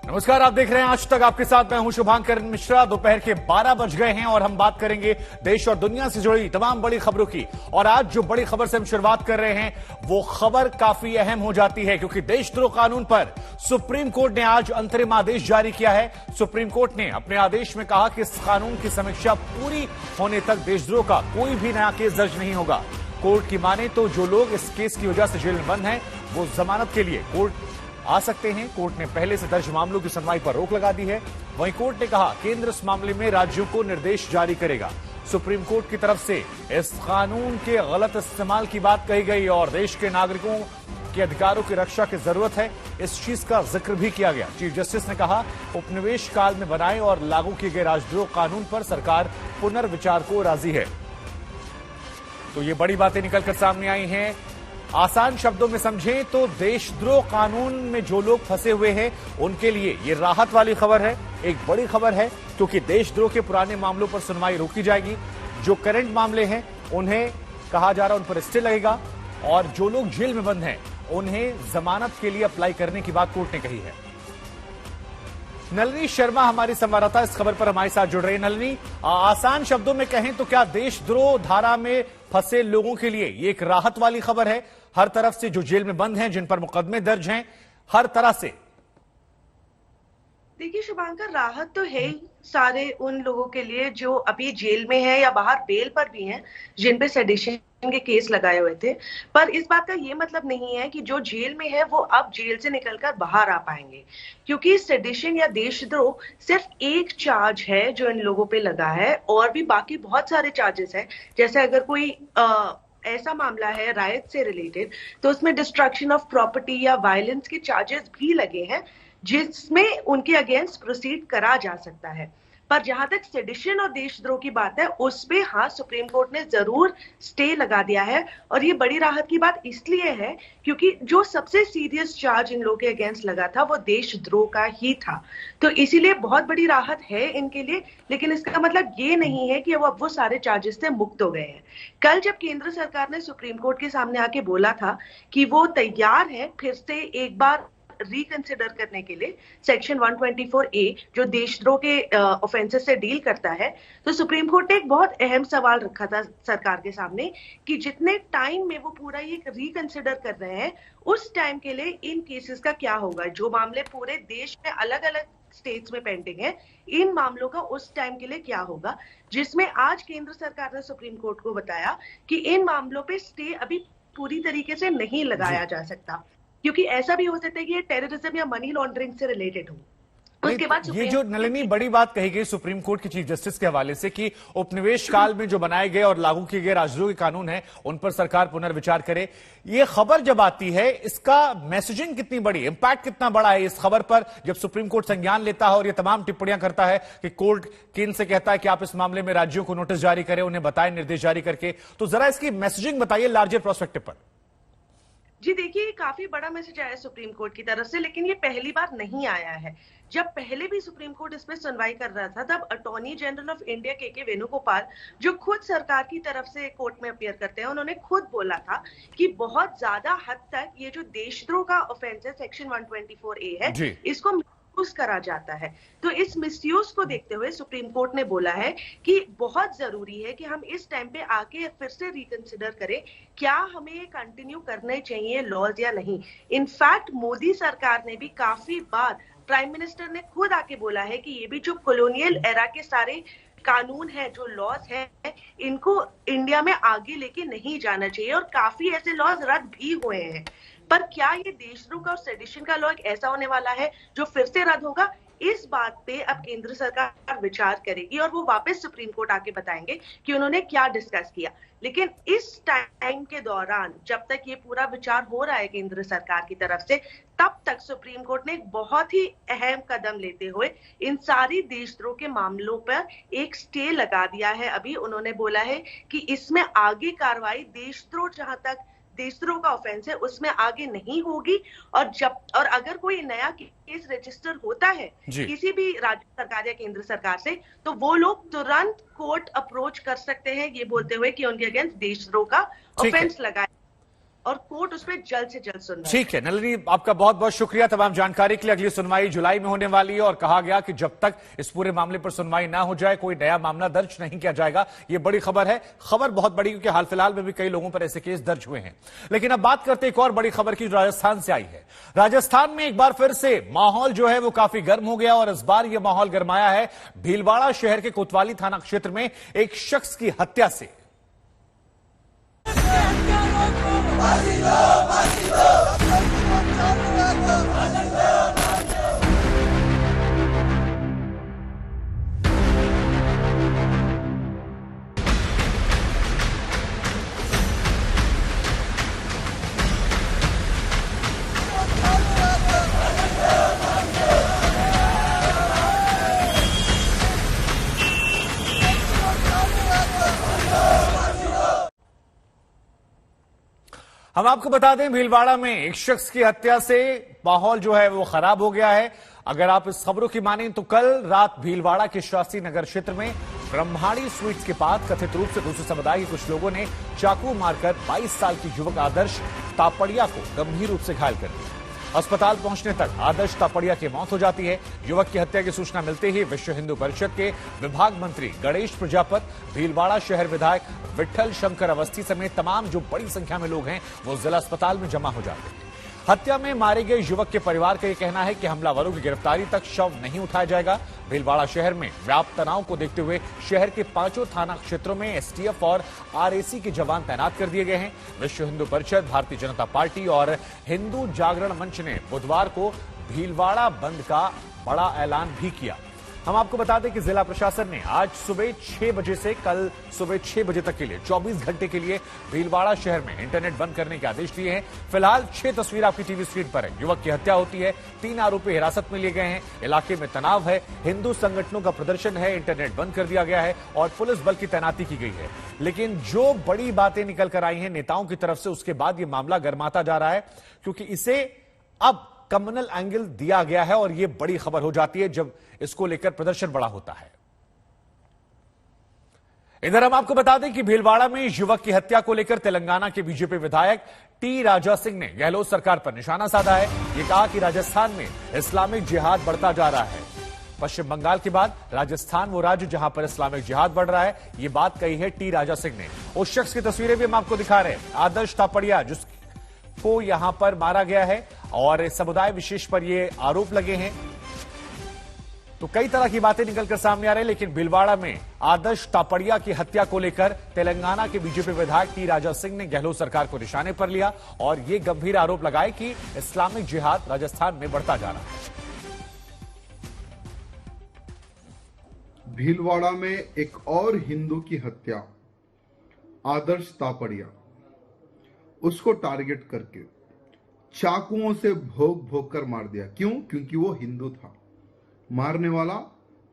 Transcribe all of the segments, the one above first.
नमस्कार, आप देख रहे हैं आज तक। आपके साथ मैं हूं शुभांकर मिश्रा। दोपहर के 12 बज गए हैं और हम बात करेंगे देश और दुनिया से जुड़ी तमाम बड़ी खबरों की। और आज जो बड़ी खबर से हम शुरुआत कर रहे हैं वो खबर काफी अहम हो जाती है, क्योंकि देशद्रोह कानून पर सुप्रीम कोर्ट ने आज अंतरिम आदेश जारी किया है। सुप्रीम कोर्ट ने अपने आदेश में कहा कि इस कानून की समीक्षा पूरी होने तक देशद्रोह का कोई भी नया केस दर्ज नहीं होगा। कोर्ट की माने तो जो लोग इस केस की वजह से जेल में बंद हैं वो जमानत के लिए कोर्ट आ सकते हैं। कोर्ट ने पहले से दर्ज मामलों की सुनवाई पर रोक लगा दी है। वहीं कोर्ट ने कहा केंद्र इस मामले में राज्यों को निर्देश जारी करेगा। सुप्रीम कोर्ट की तरफ से इस कानून के गलत इस्तेमाल की बात कही गई और देश के नागरिकों के अधिकारों की रक्षा की जरूरत है, इस चीज का जिक्र भी किया गया। चीफ जस्टिस ने कहा उपनिवेश काल में बनाए और लागू किए गए राजद्रोह कानून पर सरकार पुनर्विचार को राजी है। तो ये बड़ी बातें निकलकर सामने आई हैं। आसान शब्दों में समझें तो देशद्रोह कानून में जो लोग फंसे हुए हैं उनके लिए ये राहत वाली खबर है, एक बड़ी खबर है, क्योंकि देशद्रोह के पुराने मामलों पर सुनवाई रोकी जाएगी। जो करंट मामले हैं उन्हें कहा जा रहा है उन पर स्टे लगेगा और जो लोग जेल में बंद हैं उन्हें जमानत के लिए अप्लाई करने की बात कोर्ट ने कही है। नलिनी शर्मा हमारी संवाददाता इस खबर पर हमारे साथ जुड़ रही है। नलिनी, आसान शब्दों में कहें तो क्या देशद्रोह धारा में फंसे लोगों के लिए ये एक राहत वाली खबर है? हर तरफ से जो जेल में बंद हैं, जिन पर मुकदमे दर्ज हैं, हर तरह से। देखिए शुभांकर, राहत तो है ही सारे उन लोगों के लिए जो अभी जेल में हैं या बाहर बेल पर भी हैं, जिन पे सेडिशन के केस लगाए हुए थे। पर इस बात का ये मतलब नहीं है कि जो जेल में है वो अब जेल से निकलकर बाहर आ पाएंगे, क्योंकि सेडिशन या देशद्रोह सिर्फ एक चार्ज है जो इन लोगों पे लगा है, और भी बाकी बहुत सारे चार्जेस हैं। जैसे अगर कोई ऐसा मामला है रायट से रिलेटेड, तो उसमें डिस्ट्रक्शन ऑफ प्रॉपर्टी या वायलेंस के चार्जेस भी लगे हैं, जिसमें उनके अगेंस्ट प्रोसीड करा जा सकता है। पर जहां तक सेडिशन और देशद्रोह की बात है, उस पे हाँ सुप्रीम कोर्ट ने जरूर स्टे लगा दिया है। और ये बड़ी राहत की बात इसलिए है क्योंकि जो सबसे सीरियस चार्ज इन लोगों के अगेंस्ट लगा था वो देशद्रोह का ही था। तो इसीलिए बहुत बड़ी राहत है इनके लिए, लेकिन इसका मतलब ये नहीं है कि अब वो सारे चार्जेस से मुक्त हो गए हैं। कल जब केंद्र सरकार ने सुप्रीम कोर्ट के सामने आके बोला था कि वो तैयार है फिर से एक बार रिकंसिडर करने के लिए सेक्शन 124A जो देशद्रोह के ऑफेंसेस से डील करता है, तो सुप्रीम कोर्ट ने एक बहुत अहम सवाल रखा था सरकार के सामने कि जितने टाइम में वो पूरा ये रिकंसिडर कर रहे हैं, उस टाइम के लिए इन केसेस का क्या होगा। जो मामले पूरे देश में अलग अलग स्टेट्स में पेंडिंग है, इन मामलों का उस टाइम के लिए क्या होगा। जिसमें आज केंद्र सरकार ने सुप्रीम कोर्ट को बताया कि इन मामलों पे स्टे अभी पूरी तरीके से नहीं लगाया जा सकता, क्योंकि ऐसा भी हो सकता है कि ये टेररिज्म या मनी लॉन्ड्रिंग से रिलेटेड हो। उसके बाद ये जो नलिनी बड़ी बात कही गई सुप्रीम कोर्ट के चीफ जस्टिस के हवाले से कि उपनिवेश काल में जो बनाए गए और लागू किए गए राजद्रोह के कानून हैं उन पर सरकार पुनर्विचार करे, ये खबर जब आती है इसका मैसेजिंग कितनी बड़ी, इंपैक्ट कितना बड़ा है इस खबर पर जब सुप्रीम कोर्ट संज्ञान लेता है और ये तमाम टिप्पणियां करता है कि कोर्ट केंद्र से कहता है कि आप इस मामले में राज्यों को नोटिस जारी करें, उन्हें बताएं निर्देश जारी करके। तो जरा इसकी मैसेजिंग बताइए लार्जर प्रोस्पेक्टिव पर। जी देखिए, काफी बड़ा मैसेज आया सुप्रीम कोर्ट की तरफ से, लेकिन ये पहली बार नहीं आया है। जब पहले भी सुप्रीम कोर्ट इसमें सुनवाई कर रहा था, तब अटॉर्नी जनरल ऑफ इंडिया के वेणुगोपाल, जो खुद सरकार की तरफ से कोर्ट में अपीयर करते हैं, उन्होंने खुद बोला था कि बहुत ज्यादा हद तक ये जो देशद्रोह का ऑफेंस है सेक्शन 124A है, इसको मिसयूज करा जाता है। तो इस मिसयूज को देखते हुए सुप्रीम कोर्ट ने बोला है कि बहुत जरूरी है कि हम इस टाइम पे आके फिर से रिकंसिडर करें, क्या हमें ये कंटिन्यू करने चाहिए लॉज या नहीं। इनफैक्ट मोदी सरकार ने भी काफी बार, प्राइम मिनिस्टर ने खुद आके बोला है कि ये भी जो कॉलोनियल एरा के सारे कानून है, जो लॉज है, इनको इंडिया में आगे लेके नहीं जाना चाहिए, और काफी ऐसे लॉज रद्द भी हुए हैं। पर क्या ये देशद्रोह का और सेडिशन का लॉ एक ऐसा होने वाला है जो फिर से रद्द होगा? इस बात पे अब केंद्र सरकार विचार करेगी और वो वापस सुप्रीम कोर्ट आके बताएंगे कि उन्होंने क्या डिस्कस किया। लेकिन इस टाइम के दौरान जब तक ये पूरा विचार हो रहा है केंद्र सरकार की तरफ से, तब तक सुप्रीम कोर्ट ने एक बहुत ही अहम कदम लेते हुए इन सारी देशद्रोह के मामलों पर एक स्टे लगा दिया है। अभी उन्होंने बोला है कि इसमें आगे कार्रवाई देशद्रोह, जहां तक देशद्रोह का ऑफेंस है, उसमें आगे नहीं होगी। और अगर कोई नया केस रजिस्टर होता है किसी भी राज्य सरकार या केंद्र सरकार से, तो वो लोग तुरंत कोर्ट अप्रोच कर सकते हैं, ये बोलते हुए कि उनके अगेंस्ट देशद्रोह का ऑफेंस लगाए। और कोर्ट उस पर जल्द से जल्द सुनवाई। ठीक है नलिनी, आपका बहुत बहुत शुक्रिया तमाम जानकारी के लिए। अगली सुनवाई जुलाई में होने वाली है और कहा गया कि जब तक इस पूरे मामले पर सुनवाई ना हो जाए कोई नया मामला दर्ज नहीं किया जाएगा। यह बड़ी खबर है, खबर बहुत बड़ी, क्योंकि हाल फिलहाल में भी कई लोगों पर ऐसे केस दर्ज हुए हैं। लेकिन अब बात करते एक और बड़ी खबर की जो राजस्थान से आई है। राजस्थान में एक बार फिर से माहौल जो है वो काफी गर्म हो गया और इस बार यह माहौल गरमाया है भीलवाड़ा शहर के कोतवाली थाना क्षेत्र में एक शख्स की हत्या से। हम आपको बता दें भीलवाड़ा में एक शख्स की हत्या से माहौल जो है वो खराब हो गया है। अगर आप इस खबरों की मानें तो कल रात भीलवाड़ा के शास्त्री नगर क्षेत्र में ब्रह्माणी स्वीट्स के पास कथित रूप से दूसरे समुदाय के कुछ लोगों ने चाकू मारकर 22 साल की युवक आदर्श तापड़िया को गंभीर रूप से घायल कर दिया। अस्पताल पहुंचने तक आदर्श तापड़िया की मौत हो जाती है। युवक की हत्या की सूचना मिलते ही विश्व हिंदू परिषद के विभाग मंत्री गणेश प्रजापत, भीलवाड़ा शहर विधायक विठल शंकर अवस्थी समेत तमाम जो बड़ी संख्या में लोग हैं वो जिला अस्पताल में जमा हो जाते हैं। हत्या में मारे गए युवक के परिवार का यह कहना है कि हमलावरों की गिरफ्तारी तक शव नहीं उठाया जाएगा। भीलवाड़ा शहर में व्याप्त तनाव को देखते हुए शहर के 5 थाना क्षेत्रों में एसटीएफ और आरएसी के जवान तैनात कर दिए गए हैं। विश्व हिंदू परिषद, भारतीय जनता पार्टी और हिंदू जागरण मंच ने बुधवार को भीलवाड़ा बंद का बड़ा ऐलान भी किया। हम आपको बता दें कि जिला प्रशासन ने आज सुबह 6 बजे से कल सुबह 6 बजे तक के लिए 24 घंटे के लिए भीलवाड़ा शहर में इंटरनेट बंद करने के आदेश दिए हैं। फिलहाल 6 तस्वीर आपकी टीवी स्क्रीन पर है। युवक की हत्या होती है, 3 आरोपी हिरासत में लिए गए हैं, इलाके में तनाव है, हिंदू संगठनों का प्रदर्शन है, इंटरनेट बंद कर दिया गया है और पुलिस बल की तैनाती की गई है। लेकिन जो बड़ी बातें निकल कर आई हैं नेताओं की तरफ से, उसके बाद यह मामला गर्माता जा रहा है, क्योंकि इसे अब कम्युनल एंगल दिया गया है और यह बड़ी खबर हो जाती है जब इसको लेकर प्रदर्शन बड़ा होता है। इधर हम आपको बता दें कि भीलवाड़ा में युवक की हत्या को लेकर तेलंगाना के बीजेपी विधायक टी राजा सिंह ने गहलोत सरकार पर निशाना साधा है। यह कहा कि राजस्थान में इस्लामिक जिहाद बढ़ता जा रहा है। पश्चिम बंगाल के बाद राजस्थान वो राज्य जहां पर इस्लामिक जिहाद बढ़ रहा है, यह बात कही है टी राजा सिंह ने। उस शख्स की तस्वीरें भी हम आपको दिखा रहे हैं, आदर्श तापड़िया, जिसको यहां पर मारा गया है और समुदाय विशेष पर ये आरोप लगे हैं। तो कई तरह की बातें निकलकर सामने आ रही है, लेकिन भीलवाड़ा में आदर्श तापड़िया की हत्या को लेकर तेलंगाना के बीजेपी विधायक टी राजा सिंह ने गहलोत सरकार को निशाने पर लिया और ये गंभीर आरोप लगाए कि इस्लामिक जिहाद राजस्थान में बढ़ता जा रहा है। भीलवाड़ा में एक और हिंदू की हत्या, आदर्श तापड़िया, उसको टारगेट करके चाकुओं से भोग भोग कर मार दिया। क्यों? क्योंकि वो हिंदू था, मारने वाला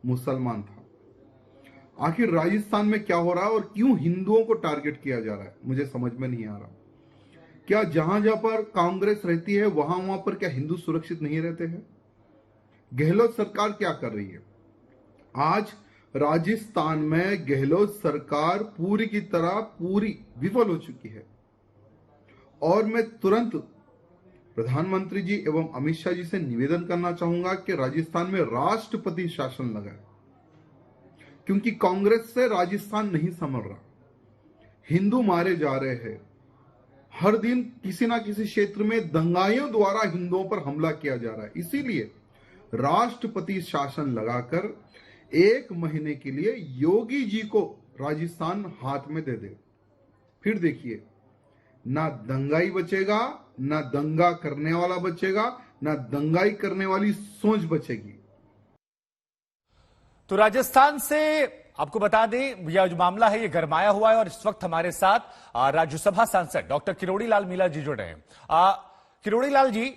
मुसलमान था। आखिर राजस्थान में क्या हो रहा है और क्यों हिंदुओं को टारगेट किया जा रहा है, मुझे समझ में नहीं आ रहा। क्या जहां जहां पर कांग्रेस रहती है वहां वहां पर क्या हिंदू सुरक्षित नहीं रहते हैं? गहलोत सरकार क्या कर रही है? आज राजस्थान में गहलोत सरकार पूरी की तरह पूरी विफल हो चुकी है और मैं तुरंत प्रधानमंत्री जी एवं अमित शाह जी से निवेदन करना चाहूंगा कि राजस्थान में राष्ट्रपति शासन लगाए, क्योंकि कांग्रेस से राजस्थान नहीं संभल रहा। हिंदू मारे जा रहे हैं, हर दिन किसी ना किसी क्षेत्र में दंगाइयों द्वारा हिंदुओं पर हमला किया जा रहा है। इसीलिए राष्ट्रपति शासन लगाकर 1 महीने के लिए योगी जी को राजस्थान हाथ में दे दे, फिर देखिए ना दंगाई बचेगा, ना दंगा करने वाला बचेगा, ना दंगाई करने वाली सोच बचेगी। तो राजस्थान से आपको बता दें यह जो मामला है ये गरमाया हुआ है और इस वक्त हमारे साथ राज्यसभा सांसद डॉक्टर किरोड़ी लाल मीणा जी जुड़ रहे हैं। किरोड़ी लाल जी,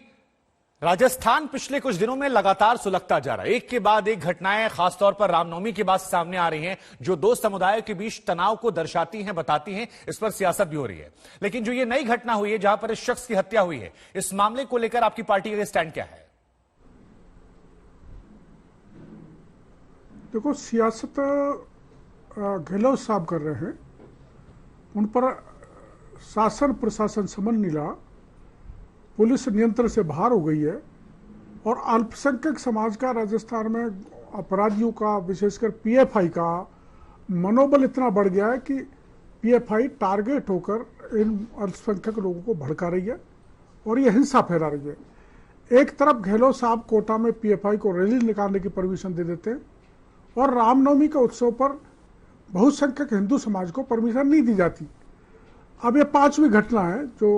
राजस्थान पिछले कुछ दिनों में लगातार सुलगता जा रहा है, एक के बाद एक घटनाएं खासतौर पर रामनवमी के बाद सामने आ रही हैं जो 2 समुदायों के बीच तनाव को दर्शाती हैं, बताती हैं। इस पर सियासत भी हो रही है, लेकिन जो ये नई घटना हुई है जहां पर इस शख्स की हत्या हुई है, इस मामले को लेकर आपकी पार्टी का स्टैंड क्या है? देखो, सियासत गहलोत साहब कर रहे हैं, उन पर शासन प्रशासन समझ नहीं रहा, पुलिस नियंत्रण से बाहर हो गई है और अल्पसंख्यक समाज का राजस्थान में अपराधियों का, विशेषकर पीएफआई का मनोबल इतना बढ़ गया है कि पीएफआई टारगेट होकर इन अल्पसंख्यक लोगों को भड़का रही है और ये हिंसा फैला रही है। एक तरफ गहलोत साहब कोटा में पीएफआई को रैली निकालने की परमिशन दे देते हैं और रामनवमी के उत्सव पर बहुसंख्यक हिंदू समाज को परमिशन नहीं दी जाती। अब ये 5वीं घटना है जो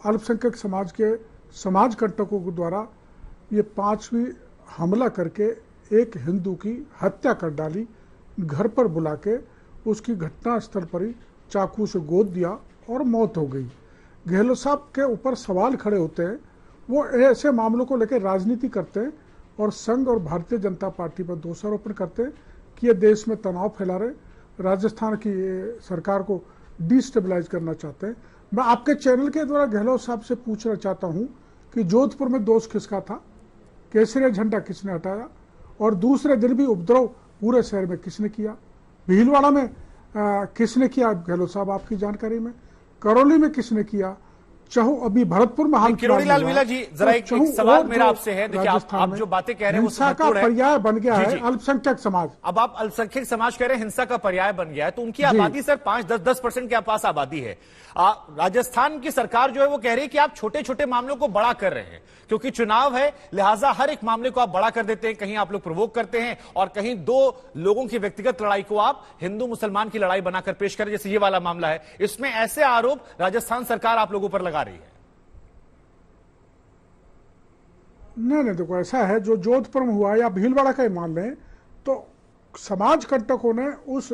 अल्पसंख्यक समाज के समाज कंटकों के द्वारा ये 5वीं हमला करके एक हिंदू की हत्या कर डाली, घर पर बुला के उसकी घटना स्थल पर ही चाकू से गोद दिया और मौत हो गई। गहलोत साहब के ऊपर सवाल खड़े होते हैं, वो ऐसे मामलों को लेकर राजनीति करते हैं और संघ और भारतीय जनता पार्टी पर दोषारोपण करते हैं कि ये देश में तनाव फैला रहे, राजस्थान की सरकार को डिस्टेबलाइज करना चाहते हैं। मैं आपके चैनल के द्वारा गहलोत साहब से पूछना चाहता हूं कि जोधपुर में दोष किसका था, केसरिया झंडा किसने हटाया और दूसरे दिन भी उपद्रव पूरे शहर में किसने किया, भीलवाड़ा में किसने किया गहलोत साहब आपकी जानकारी में, करौली में किसने किया, चाहो अभी भरतपुर में हाल किरोड़ी लाल मीणा जी, जरा एक सवाल मेरा आपसे है। देखिए आप जो बातें कह रहे हैं वो हिंसा का पर्याय बन गया है अल्पसंख्यक समाज। अब आप अल्पसंख्यक समाज कह रहे हैं हिंसा का पर्याय बन गया है, तो उनकी आबादी सर 5-10% के आसपास आबादी है। राजस्थान की सरकार जो है वो कह रही है कि आप छोटे छोटे मामलों को बड़ा कर रहे हैं क्योंकि चुनाव है, लिहाजा हर एक मामले को आप बड़ा कर देते हैं। कहीं आप लोग प्रोवोक करते हैं और कहीं दो लोगों की व्यक्तिगत लड़ाई को आप हिंदू मुसलमान की लड़ाई बनाकर पेश करें, जैसे ये वाला मामला है। इसमें ऐसे आरोप राजस्थान सरकार आप लोगों पर लगा रही है। नहीं, देखो ऐसा है, जो जोधपुर में हुआ या भीलवाड़ा का मान लें तो समाज कंटकों ने उस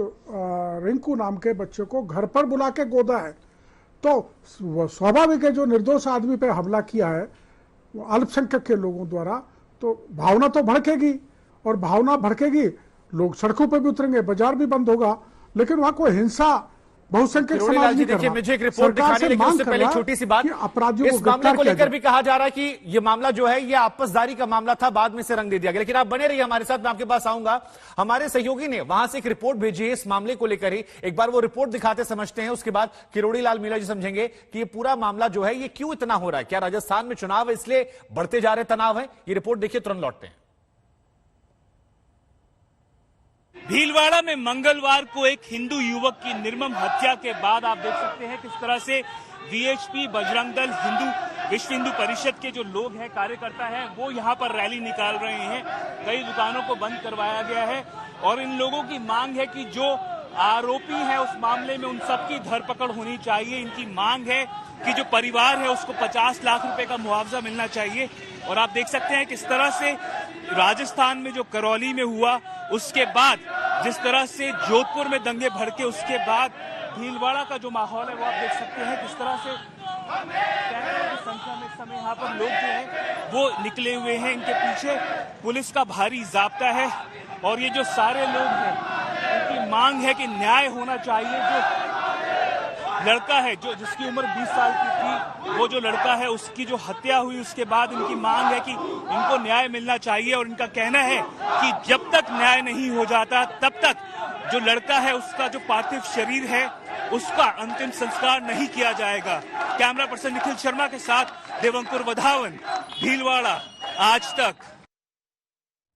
रिंकू नाम के बच्चे को घर पर बुला के गोदा है, तो स्वाभाविक है जो निर्दोष आदमी पे हमला किया है वो अल्पसंख्यक के लोगों द्वारा, तो भावना तो भड़केगी और भावना भड़केगी, लोग सड़कों पर भी उतरेंगे, बाजार भी बंद होगा, लेकिन वहां कोई हिंसा बहुसंख्यक समाज नहीं कर रहा। मुझे एक रिपोर्ट दिखानी, लेकिन उससे पहले छोटी सी बात, अपराधियों इस मामले को लेकर भी कहा जा रहा है कि ये मामला जो है ये आपसदारी का मामला था, बाद में से रंग दे दिया गया। लेकिन आप बने रहिए हमारे साथ, मैं आपके पास आऊंगा। हमारे सहयोगी ने वहां से एक रिपोर्ट भेजी है इस मामले को लेकर ही, एक बार वो रिपोर्ट दिखाते समझते हैं, उसके बाद किरोड़ी लाल मीणा जी समझेंगे कि ये पूरा मामला जो है ये क्यों इतना हो रहा है। क्या राजस्थान में चुनाव है इसलिए बढ़ते जा रहे तनाव है? ये रिपोर्ट देखिए, तुरंत लौटते हैं। भीलवाड़ा में मंगलवार को एक हिंदू युवक की निर्मम हत्या के बाद आप देख सकते हैं किस तरह से वीएचपी, बजरंग दल, विश्व हिंदू परिषद के जो लोग हैं, कार्यकर्ता हैं, वो यहाँ पर रैली निकाल रहे हैं। कई दुकानों को बंद करवाया गया है और इन लोगों की मांग है कि जो आरोपी है उस मामले में उन सबकी धरपकड़ होनी चाहिए। इनकी मांग है कि जो परिवार है उसको 50 लाख रुपए का मुआवजा मिलना चाहिए। और आप देख सकते हैं किस तरह से राजस्थान में जो करौली में हुआ, उसके बाद जिस तरह से जोधपुर में दंगे भड़के, उसके बाद भीलवाड़ा का जो माहौल है वो आप देख सकते हैं किस तरह से संख्या में इस समय यहाँ पर लोग जो हैं वो निकले हुए हैं। इनके पीछे पुलिस का भारी जाब्ता है और ये जो सारे लोग हैं उनकी मांग है कि न्याय होना चाहिए। जो लड़का है जिसकी उम्र 20 साल की थी, वो जो लड़का है उसकी जो हत्या हुई, उसके बाद इनकी मांग है कि इनको न्याय मिलना चाहिए। और इनका कहना है कि जब तक न्याय नहीं हो जाता तब तक जो लड़का है उसका जो पार्थिव शरीर है उसका अंतिम संस्कार नहीं किया जाएगा। कैमरा पर्सन निखिल शर्मा के साथ देवंकुर वधावन, भीलवाड़ा, आज तक।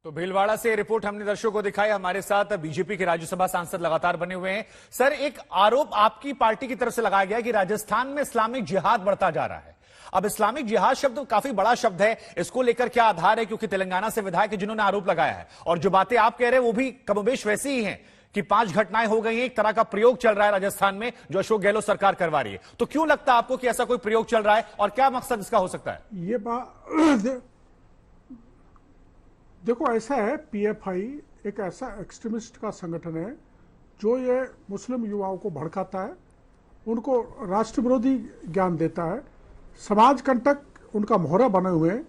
तो भीलवाड़ा से रिपोर्ट हमने दर्शकों को दिखाई। हमारे साथ बीजेपी के राज्यसभा सांसद लगातार बने हुए हैं। सर, एक आरोप आपकी पार्टी की तरफ से लगाया गया कि राजस्थान में इस्लामिक जिहाद बढ़ता जा रहा है। अब इस्लामिक जिहाद शब्द काफी बड़ा शब्द है, इसको लेकर क्या आधार है? क्योंकि तेलंगाना से विधायक है जिन्होंने आरोप लगाया है और जो बातें आप कह रहे हैं वो भी कमोबेश वैसी ही हैं कि 5 घटनाएं हो गई हैं, एक तरह का प्रयोग चल रहा है राजस्थान में जो अशोक गहलोत सरकार करवा रही है। तो क्यों लगता है आपको कि ऐसा कोई प्रयोग चल रहा है और क्या मकसद इसका हो सकता है? ये बात देखो, ऐसा है, पीएफआई एक ऐसा एक्सट्रीमिस्ट का संगठन है जो ये मुस्लिम युवाओं को भड़काता है, उनको राष्ट्र विरोधी ज्ञान देता है, समाज कंटक उनका मोहरा बने हुए हैं।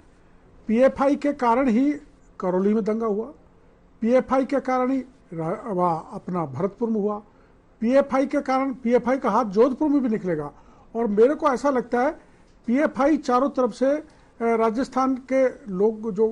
पीएफआई के कारण ही करौली में दंगा हुआ, पीएफआई के कारण ही अपना भरतपुर में हुआ, पीएफआई के कारण पीएफआई का हाथ जोधपुर में भी निकलेगा। और मेरे को ऐसा लगता है पीएफआई चारों तरफ से राजस्थान के लोग जो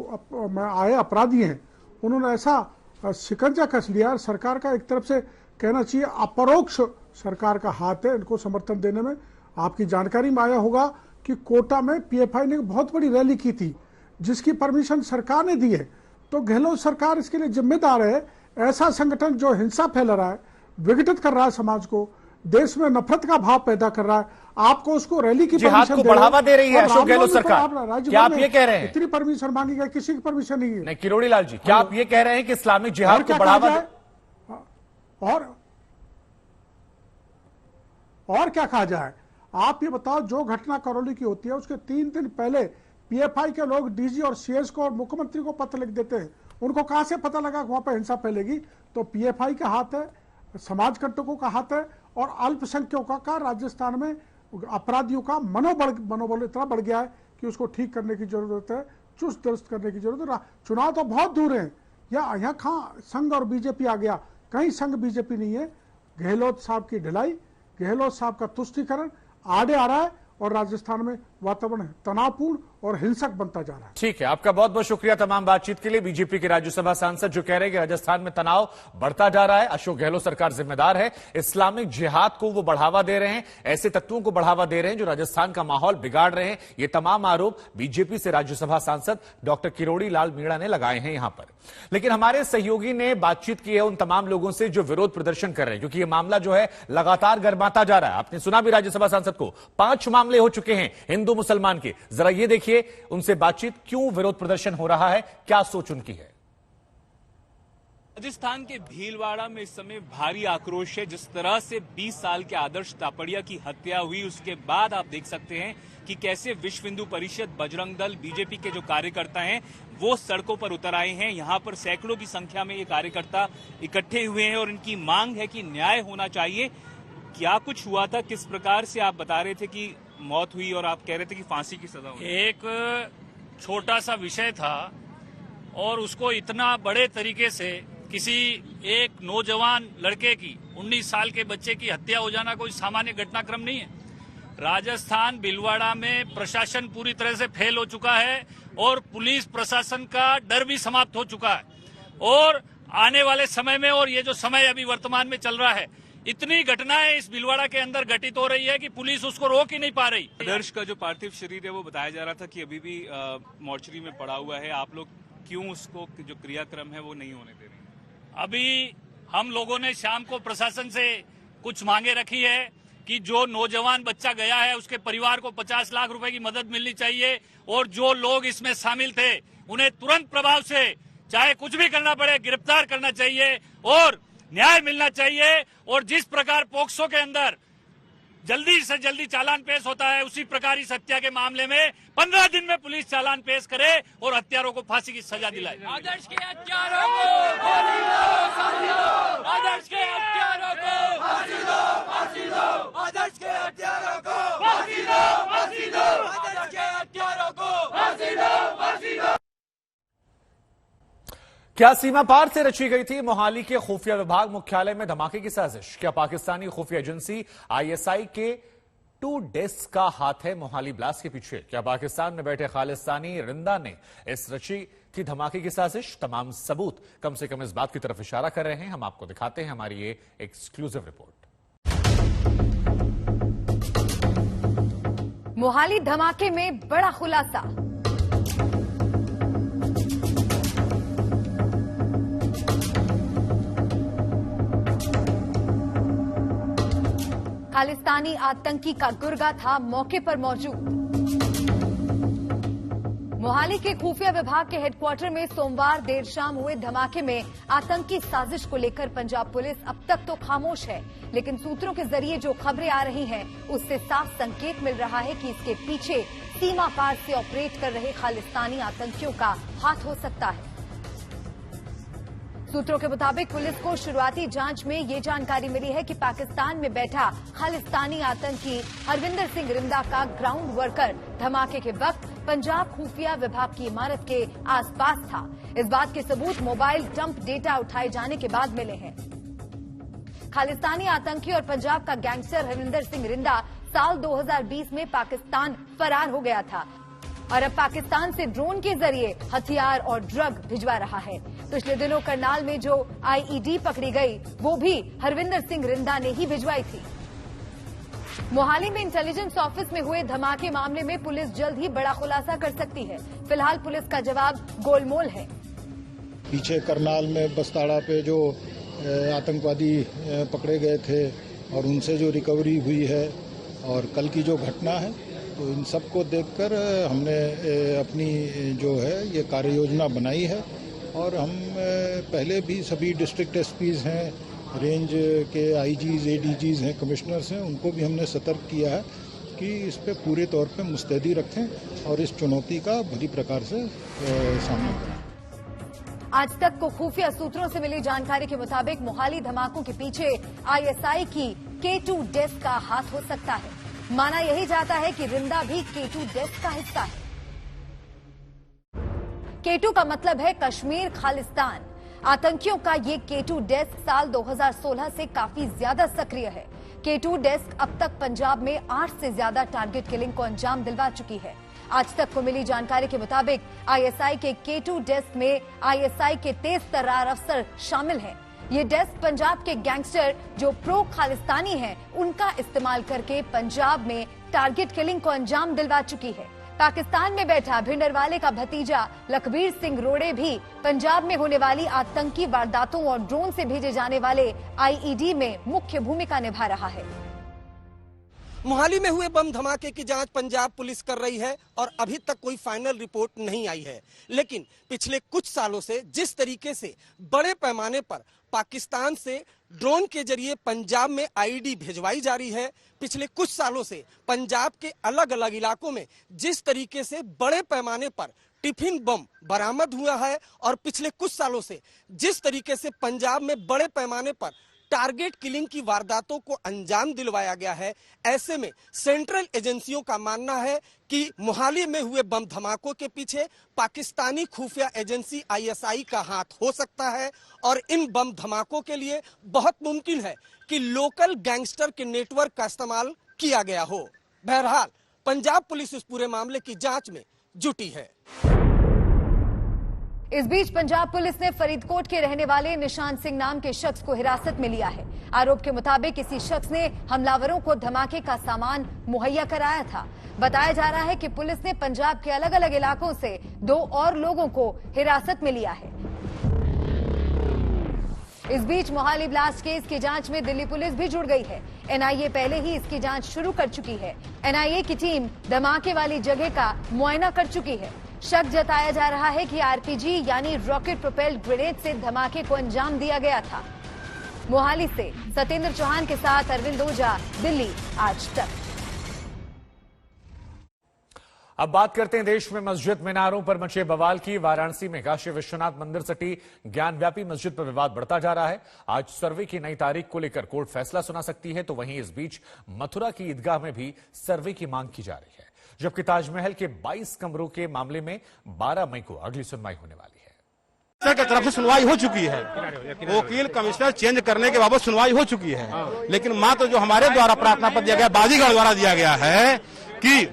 आए अपराधी हैं उन्होंने ऐसा शिकंजा कस लिया। सरकार का एक तरफ से कहना चाहिए अपरोक्ष सरकार का हाथ है इनको समर्थन देने में, आपकी जानकारी में आया होगा कि कोटा में पीएफआई ने बहुत बड़ी रैली की थी, जिसकी परमिशन सरकार ने दी है। तो गहलोत सरकार इसके लिए जिम्मेदार है। ऐसा संगठन जो हिंसा फैला रहा है, विघटित कर रहा है समाज को, देश में नफरत का भाव पैदा कर रहा है, आपको उसको रैली की जिहाद को बढ़ावा दे रही है अशोक गहलोत सरकार। क्या आप ये कह रहे हैं? इतनी परमिशन मांगी गई, किसी की परमिशन नहीं है। नहीं, किरोड़ी लाल जी, क्या आप ये कह रहे हैं कि इस्लामिक जिहाद को बढ़ावा और क्या कहा जाए? आप ये बताओ, जो घटना करौली की होती है उसके 3 दिन पहले पीएफआई के लोग डीजी और सीएस को और मुख्यमंत्री को पत्र लिख देते हैं। उनको कहां से पता लगा वहां पर हिंसा फैलेगी? तो पीएफआई का हाथ है, समाज कंटकों का हाथ है, और अल्पसंख्यकों का राजस्थान में अपराधियों का मनोबल इतना बढ़ गया है कि उसको ठीक करने की जरूरत है, चुस्त दुरुस्त करने की जरूरत है। चुनाव तो बहुत दूर है, यहाँ कहाँ संघ और बीजेपी आ गया? कहीं संघ बीजेपी नहीं है। गहलोत साहब की ढिलाई, गहलोत साहब का तुष्टीकरण आड़े आ रहा है और राजस्थान में वातावरण तनावपूर्ण और हिंसक बनता जा रहा है। ठीक है, आपका बहुत बहुत शुक्रिया तमाम बातचीत के लिए। बीजेपी के राज्यसभा सांसद जो कह रहे हैं कि राजस्थान में तनाव बढ़ता जा रहा है, अशोक गहलोत सरकार जिम्मेदार है, इस्लामिक जिहाद को वो बढ़ावा दे रहे हैं, ऐसे तत्वों को बढ़ावा दे रहे हैं जो राजस्थान का माहौल बिगाड़ रहे हैं। ये तमाम आरोप बीजेपी से राज्यसभा सांसद डॉक्टर किरोड़ी लाल मीणा ने लगाए हैं यहां पर। लेकिन हमारे सहयोगी ने बातचीत की है उन तमाम लोगों से जो विरोध प्रदर्शन कर रहे हैं, क्योंकि यह मामला जो है लगातार गर्माता जा रहा है। आपने सुना भी राज्यसभा सांसद को, 5 मामले हो चुके हैं हिंदू मुसलमान के। जरा ये देखिए उनसे बातचीत, क्यों विरोध प्रदर्शन हो रहा है, क्या सोच उनकी है। राजस्थान के भीलवाड़ा में इस समय भारी आक्रोश है। जिस तरह से 20 साल के आदर्श तापड़िया की हत्या हुई, उसके बाद आप देख सकते हैं कि कैसे विश्व हिंदू परिषद, बजरंग दल, बीजेपी के जो कार्यकर्ता हैं वो सड़कों पर उतर आए हैं। यहां पर सैकड़ों की संख्या में ये कार्यकर्ता इकट्ठे हुए हैं और इनकी मांग है कि न्याय होना चाहिए। क्या कुछ हुआ था, किस प्रकार से आप बता रहे थे कि मौत हुई और आप कह रहे थे कि फांसी की सजा हुई? एक छोटा सा विषय था और उसको इतना बड़े तरीके से किसी एक नौजवान लड़के की, 19 साल के बच्चे की हत्या हो जाना कोई सामान्य घटनाक्रम नहीं है। राजस्थान भीलवाड़ा में प्रशासन पूरी तरह से फेल हो चुका है और पुलिस प्रशासन का डर भी समाप्त हो चुका है। और आने वाले समय में, और ये जो समय अभी वर्तमान में चल रहा है, इतनी घटनाएं इस भीलवाड़ा के अंदर घटित हो रही है कि पुलिस उसको रोक ही नहीं पा रही। आदर्श का जो पार्थिव शरीर है वो बताया जा रहा था कि अभी भी मोर्चरी में पड़ा हुआ है। आप लोग क्यों उसको जो क्रियाक्रम है वो नहीं होने दे रहे? अभी हम लोगों ने शाम को प्रशासन से कुछ मांगे रखी है कि जो नौजवान बच्चा गया है उसके परिवार को 50 लाख रुपए की मदद मिलनी चाहिए और जो लोग इसमें शामिल थे उन्हें तुरंत प्रभाव से, चाहे कुछ भी करना पड़े, गिरफ्तार करना चाहिए और न्याय मिलना चाहिए। और जिस प्रकार पोक्सो के अंदर जल्दी से जल्दी चालान पेश होता है, उसी प्रकार इस हत्या के मामले में 15 दिन में पुलिस चालान पेश करे और हत्यारों को फांसी की सजा दिलाए। आदर्श के हत्यारों को फांसी दो, आदर्श के हत्यारों को फांसी दो, फांसी दो, आदर्श के हत्यारों को फांसी दो, फांसी दो, आदर्श के हत्यारों को फांसी दो, फांसी दो। क्या सीमा पार से रची गई थी मोहाली के खुफिया विभाग मुख्यालय में धमाके की साजिश? क्या पाकिस्तानी खुफिया एजेंसी आईएसआई के 2 डेस्क का हाथ है मोहाली ब्लास्ट के पीछे? क्या पाकिस्तान में बैठे खालिस्तानी रिंदा ने इस रची थी धमाके की साजिश? तमाम सबूत कम से कम इस बात की तरफ इशारा कर रहे हैं। हम आपको दिखाते हैं हमारी ये एक्सक्लूसिव रिपोर्ट। मोहाली धमाके में बड़ा खुलासा। खालिस्तानी आतंकी का गुर्गा था मौके पर मौजूद। मोहाली के खुफिया विभाग के हेडक्वार्टर में सोमवार देर शाम हुए धमाके में आतंकी साजिश को लेकर पंजाब पुलिस अब तक तो खामोश है, लेकिन सूत्रों के जरिए जो खबरें आ रही हैं उससे साफ संकेत मिल रहा है कि इसके पीछे सीमा पार से ऑपरेट कर रहे खालिस्तानी आतंकियों का हाथ हो सकता है। सूत्रों के मुताबिक पुलिस को शुरुआती जांच में ये जानकारी मिली है कि पाकिस्तान में बैठा खालिस्तानी आतंकी हरविंदर सिंह रिंदा का ग्राउंड वर्कर धमाके के वक्त पंजाब खुफिया विभाग की इमारत के आसपास था। इस बात के सबूत मोबाइल डंप डेटा उठाए जाने के बाद मिले हैं। खालिस्तानी आतंकी और पंजाब का गैंगस्टर हरविंदर सिंह रिंदा साल 2020 में पाकिस्तान फरार हो गया था और अब पाकिस्तान से ड्रोन के जरिए हथियार और ड्रग भिजवा रहा है। पिछले दिनों करनाल में जो आईईडी पकड़ी गई वो भी हरविंदर सिंह रिंदा ने ही भिजवाई थी। मोहाली में इंटेलिजेंस ऑफिस में हुए धमाके मामले में पुलिस जल्द ही बड़ा खुलासा कर सकती है। फिलहाल पुलिस का जवाब गोलमोल है। पीछे करनाल में बस्ताड़ा पे जो आतंकवादी पकड़े गए थे और उनसे जो रिकवरी हुई है और कल की जो घटना है, तो इन सब को देखकर हमने अपनी जो है ये कार्य योजना बनाई है। और हम पहले भी सभी डिस्ट्रिक्ट एसपीज हैं, रेंज के आईजीज, एडीजीज हैं, कमिश्नर्स हैं, उनको भी हमने सतर्क किया है कि इस पे पूरे तौर पे मुस्तैदी रखें और इस चुनौती का भली प्रकार से सामना करें। आज तक को खुफिया सूत्रों से मिली जानकारी के मुताबिक मोहाली धमाकों के पीछे आईएसआई की K2 डेस्क का हाथ हो सकता है। माना यही जाता है कि रिंदा भी K2 डेस्क का हिस्सा है। K2 का मतलब है कश्मीर खालिस्तान। आतंकियों का ये K2 डेस्क साल 2016 से काफी ज्यादा सक्रिय है। K2 डेस्क अब तक पंजाब में 8 से ज्यादा टारगेट किलिंग को अंजाम दिलवा चुकी है। आज तक को मिली जानकारी के मुताबिक आईएसआई के K2 डेस्क में आईएसआई के तेज तर्रार अफसर शामिल हैं। ये डेस्क पंजाब के गैंगस्टर जो प्रो खालिस्तानी हैं, उनका इस्तेमाल करके पंजाब में टारगेट किलिंग को अंजाम दिलवा चुकी है। पाकिस्तान में बैठा भिंडरवाले का भतीजा लखबीर सिंह रोड़े भी पंजाब में होने वाली आतंकी वारदातों और ड्रोन से भेजे जाने वाले आईईडी में मुख्य भूमिका निभा रहा है। मोहाली में हुए बम धमाके की जांच पंजाब पुलिस कर रही है और अभी तक कोई फाइनल रिपोर्ट नहीं आई है। लेकिन पिछले कुछ सालों से जिस तरीके से बड़े पैमाने पर पाकिस्तान से ड्रोन के जरिए पंजाब में आईडी भिजवाई जा रही है, पिछले कुछ सालों से पंजाब के अलग अलग इलाकों में जिस तरीके से बड़े पैमाने पर टिफिन बम बरामद हुआ है और पिछले कुछ सालों से जिस तरीके से पंजाब में बड़े पैमाने पर टारगेट किलिंग की वारदातों को अंजाम दिलवाया गया है, ऐसे में सेंट्रल एजेंसियों का मानना है कि मोहाली में हुए बम धमाकों के पीछे पाकिस्तानी खुफिया एजेंसी आईएसआई का हाथ हो सकता है और इन बम धमाकों के लिए बहुत मुमकिन है कि लोकल गैंगस्टर के नेटवर्क का इस्तेमाल किया गया हो। बहरहाल पंजाब पुलिस इस पूरे मामले की जांच में जुटी है। इस बीच पंजाब पुलिस ने फरीदकोट के रहने वाले निशान सिंह नाम के शख्स को हिरासत में लिया है। आरोप के मुताबिक इसी शख्स ने हमलावरों को धमाके का सामान मुहैया कराया था। बताया जा रहा है कि पुलिस ने पंजाब के अलग अलग इलाकों से 2 और लोगों को हिरासत में लिया है। इस बीच मोहाली ब्लास्ट केस की जांच में दिल्ली पुलिस भी जुड़ गई है। एनआईए पहले ही इसकी जांच शुरू कर चुकी है। एनआईए की टीम धमाके वाली जगह का मुआयना कर चुकी है। शक जताया जा रहा है कि आरपीजी यानी रॉकेट प्रोपेल्ड ग्रेनेड से धमाके को अंजाम दिया गया था। मोहाली से सत्येंद्र चौहान के साथ अरविंद ओझा, दिल्ली आज तक। अब बात करते हैं देश में मस्जिद मीनारों पर मचे बवाल की। वाराणसी में काशी विश्वनाथ मंदिर सटी ज्ञानव्यापी मस्जिद पर विवाद बढ़ता जा रहा है। आज सर्वे की नई तारीख को लेकर कोर्ट फैसला सुना सकती है, तो वहीं इस बीच मथुरा की ईदगाह में भी सर्वे की मांग की जा रही है, जबकि ताजमहल के 22 कमरों के मामले में 12 मई को अगली सुनवाई होने वाली है। की तरफ से सुनवाई हो चुकी है, वकील कमिश्नर चेंज करने के बाबत सुनवाई हो चुकी है, लेकिन मात्र जो हमारे द्वारा प्रार्थना पत्र दिया गया, बाजीगर द्वारा दिया गया है कि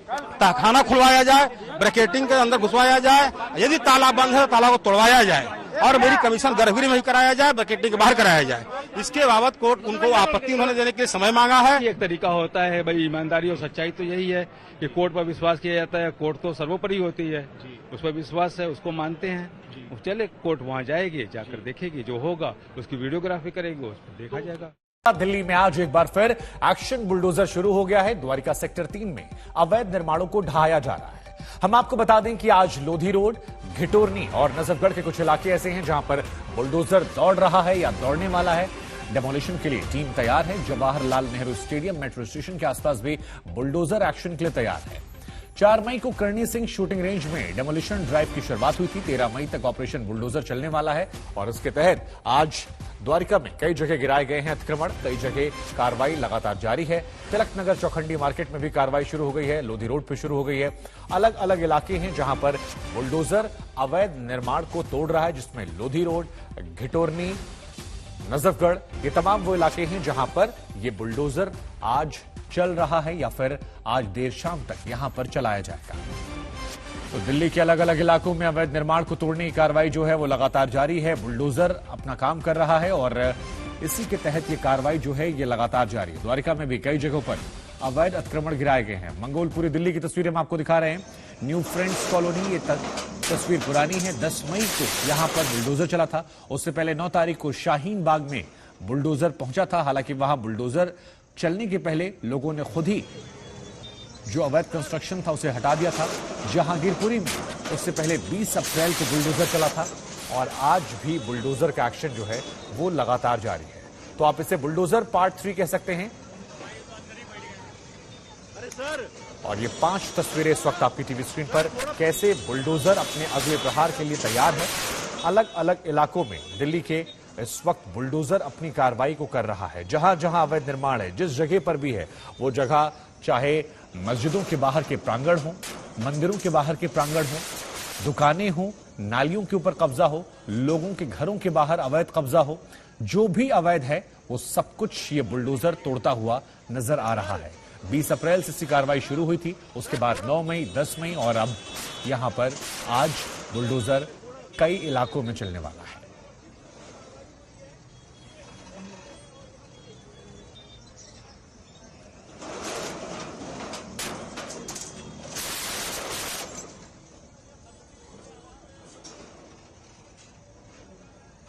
तहखाना खुलवाया जाए, ब्रैकेटिंग के अंदर घुसवाया जाए, यदि ताला बंद है तो ताला को तोड़वाया जाए और मेरी कमीशन गर्भगृह में ही कराया जाए, ब्रैकेटिंग के बाहर कराया जाए। इसके बाबत कोर्ट उनको आपत्ति उन्होंने देने के लिए समय मांगा है। एक तरीका होता है भाई, ईमानदारी और सच्चाई तो यही है कि कोर्ट पर विश्वास किया जाता है। कोर्ट तो सर्वोपरि होती है, उस पर विश्वास है, उसको मानते हैं। चले कोर्ट वहाँ जाएगी, जाकर देखेगी, जो होगा उसकी वीडियोग्राफी करेगी, उस पर देखा जाएगा। दिल्ली में आज एक बार फिर एक्शन बुलडोजर शुरू हो गया है। द्वारिका सेक्टर 3 में अवैध निर्माणों को ढहाया जा रहा है। हम आपको बता दें कि आज लोधी रोड, घिटोरनी और नजफगढ़ के कुछ इलाके ऐसे हैं जहां पर बुलडोजर दौड़ रहा है या दौड़ने वाला है। डेमोलिशन के लिए टीम तैयार है। Jawaharlal Nehru stadium, metro station के आसपास भी बुलडोजर एक्शन के लिए तैयार है। 4 मई को करणी सिंह शूटिंग रेंज में डेमोलिशन ड्राइव की शुरुआत हुई थी। 13 मई तक ऑपरेशन बुलडोजर चलने वाला है और इसके तहत आज द्वारिका में कई जगह गिराए गए हैं अतिक्रमण। कई जगह कार्रवाई लगातार जारी है। तिलक नगर चौखंडी मार्केट में भी कार्रवाई शुरू हो गई है। लोधी रोड पर शुरू हो गई है। अलग अलग इलाके हैं जहां पर बुलडोजर अवैध निर्माण को तोड़ रहा है, जिसमें लोधी रोड, घिटोरनी, नजफगढ़, ये तमाम वो इलाके हैं जहां पर ये बुलडोजर आज चल रहा है या फिर आज देर शाम तक यहां पर चलाया जाएगा। तो दिल्ली के अलग अलग इलाकों में अवैध निर्माण को तोड़ने की कार्रवाई जो है वो लगातार जारी है। बुलडोजर अपना काम कर रहा है और इसी के तहत ये कार्रवाई जो है ये लगातार जारी है। द्वारिका में भी कई जगहों पर अवैध अतिक्रमण गिराए गए हैं। मंगोलपुरी दिल्ली की तस्वीरें हम आपको दिखा रहे हैं। न्यू फ्रेंड्स कॉलोनी, ये तस्वीर पुरानी है। 10 मई को यहां पर बुलडोजर चला था। उससे पहले 9 तारीख को शाहीन बाग में बुलडोजर पहुंचा था। हालांकि वहां बुलडोजर चलने के पहले लोगों ने खुद ही जो अवैध कंस्ट्रक्शन था उसे हटा दिया था। जहांगीरपुरी में उससे पहले 20 अप्रैल को बुलडोजर चला था और आज भी बुलडोजर का एक्शन जो है वो लगातार जारी है। तो आप इसे बुलडोजर पार्ट 3 कह सकते हैं। और ये 5 तस्वीरें इस वक्त आपकी टीवी स्क्रीन पर, कैसे बुलडोजर अपने अगले प्रहार के लिए तैयार है। अलग अलग इलाकों में दिल्ली के इस वक्त बुलडोजर अपनी कार्रवाई को कर रहा है। जहां जहां अवैध निर्माण है, जिस जगह पर भी है, वो जगह चाहे मस्जिदों के बाहर के प्रांगण हो, मंदिरों के बाहर के प्रांगण हो, दुकानें हो, नालियों के ऊपर कब्जा हो, लोगों के घरों के बाहर अवैध कब्जा हो, जो भी अवैध है वो सब कुछ ये बुलडोजर तोड़ता हुआ नजर आ रहा है। 20 अप्रैल से इसकी कार्रवाई शुरू हुई थी, उसके बाद 9 मई, 10 मई और अब यहां पर आज बुलडोजर कई इलाकों में चलने वाला है।